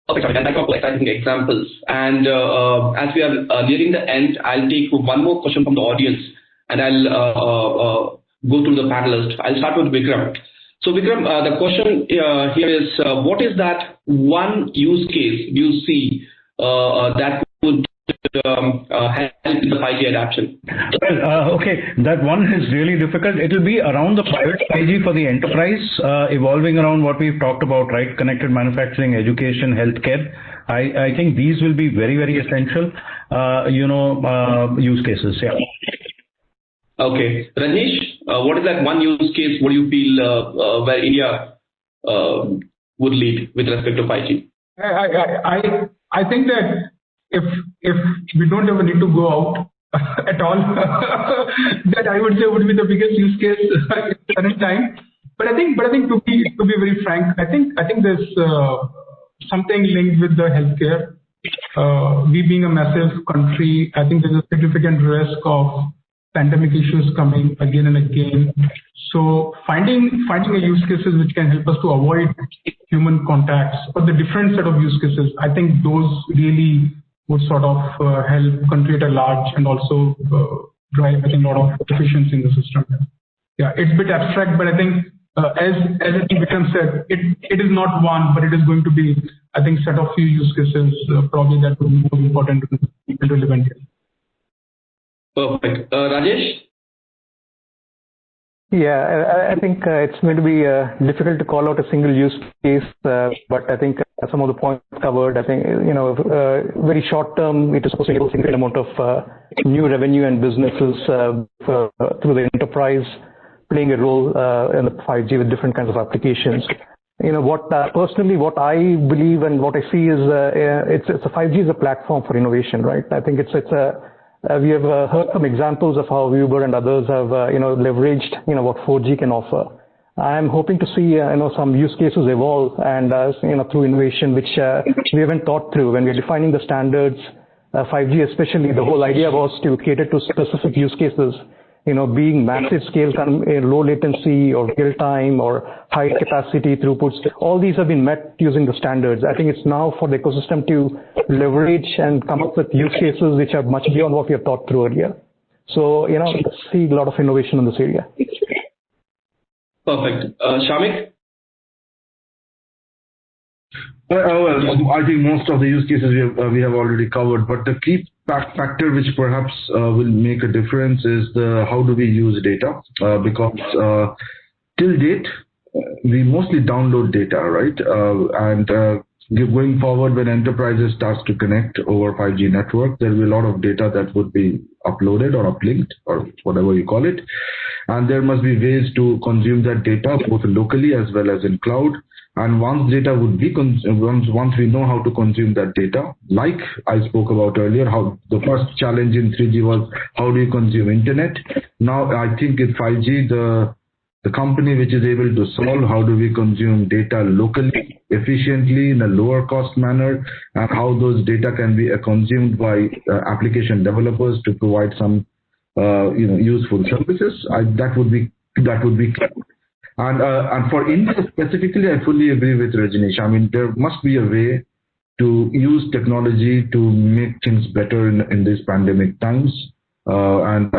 Okay, sorry, and I got exciting examples. And as we are nearing the end, I'll take one more question from the audience, and I'll go through the panelists. I'll start with Vikram. So Vikram, the question here is, what is that one use case you see that would help in the 5G adoption? Well, okay, that one is really difficult. It will be around the private 5G for the enterprise, evolving around what we've talked about, right? Connected manufacturing, education, healthcare. I think these will be very, very essential, use cases. Yeah. Okay, Rajesh, what is that one use case? What do you feel where India would lead with respect to 5G? I think that if we don't ever need to go out at all, that I would say would be the biggest use case at the current time. But I think to be very frank, I think there's something linked with the healthcare. We being a massive country, I think there's a significant risk of pandemic issues coming again and again. So finding a use cases which can help us to avoid human contacts or the different set of use cases, I think those really would sort of help country at large and also drive, I think, a lot of efficiency in the system. Yeah, it's a bit abstract, but I think as I think Vikram said, it is not one, but it is going to be, I think, set of few use cases probably that would be more important and relevant here. Perfect. Rajesh? Yeah, I think it's going to be difficult to call out a single use case, but I think some of the points covered, I think, very short term, it is supposed to enable a significant amount of new revenue and businesses through the enterprise playing a role in the 5G with different kinds of applications. Personally, what I believe and what I see is it's a 5G is a platform for innovation, right? I think we have heard some examples of how Uber and others have, leveraged, what 4G can offer. I'm hoping to see, some use cases evolve and, through innovation, which we haven't thought through when we're defining the standards. 5G especially, the whole idea was to cater to specific use cases, being massive scale, low latency or real time or high capacity throughputs. All these have been met using the standards. I think it's now for the ecosystem to leverage and come up with use cases which are much beyond what we have thought through earlier. So, see a lot of innovation in this area. Perfect. Shamik? Well, I think most of the use cases we have already covered, but the key factor which perhaps will make a difference is how do we use data, because till date we mostly download data, right? And going forward, when enterprises starts to connect over 5G network, there will be a lot of data that would be uploaded or uplinked or whatever you call it, and there must be ways to consume that data both locally as well as in cloud. And once data would be once we know how to consume that data, like I spoke about earlier, how the first challenge in 3G was how do you consume internet. Now I think in 5G, the company which is able to solve how do we consume data locally, efficiently, in a lower cost manner, and how those data can be consumed by application developers to provide some useful services. That would be clear. And for India specifically, I fully agree with Rajneesh. I mean, there must be a way to use technology to make things better in these pandemic times. And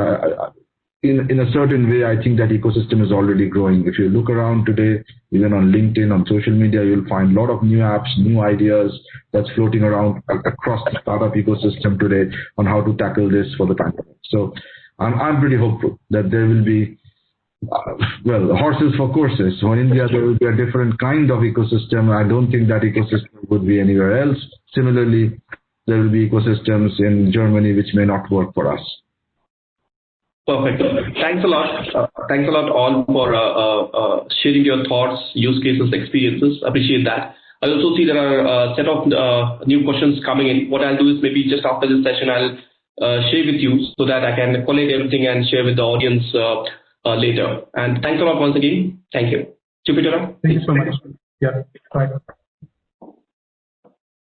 in a certain way, I think that ecosystem is already growing. If you look around today, even on LinkedIn, on social media, you'll find a lot of new apps, new ideas that's floating around across the startup ecosystem today on how to tackle this for the pandemic. So I'm pretty hopeful that there will be horses for courses. So in India, there will be a different kind of ecosystem. I don't think that ecosystem would be anywhere else. Similarly, there will be ecosystems in Germany which may not work for us. Perfect. Thanks a lot. Thanks a lot all for sharing your thoughts, use cases, experiences. Appreciate that. I also see there are a set of new questions coming in. What I'll do is maybe just after this session, I'll share with you so that I can collate everything and share with the audience later. And thanks a lot once again. Thank you. Jupitora? Thank you so much. Yeah. Bye.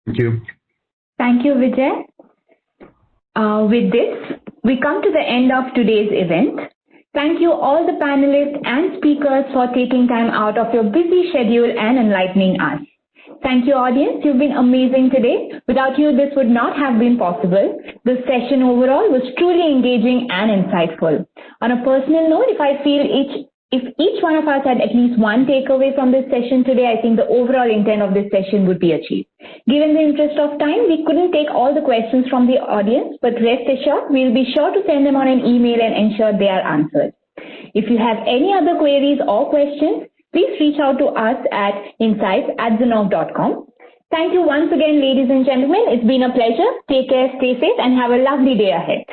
Thank you. Thank you, Vijay. With this, we come to the end of today's event. Thank you all the panelists and speakers for taking time out of your busy schedule and enlightening us. Thank you, audience. You've been amazing today. Without you, this would not have been possible. This session overall was truly engaging and insightful. On a personal note, if each one of us had at least one takeaway from this session today, I think the overall intent of this session would be achieved. Given the interest of time, we couldn't take all the questions from the audience, but rest assured, we'll be sure to send them on an email and ensure they are answered. If you have any other queries or questions, please reach out to us at insights@zinnov.com. Thank you once again, ladies and gentlemen. It's been a pleasure. Take care, stay safe, and have a lovely day ahead.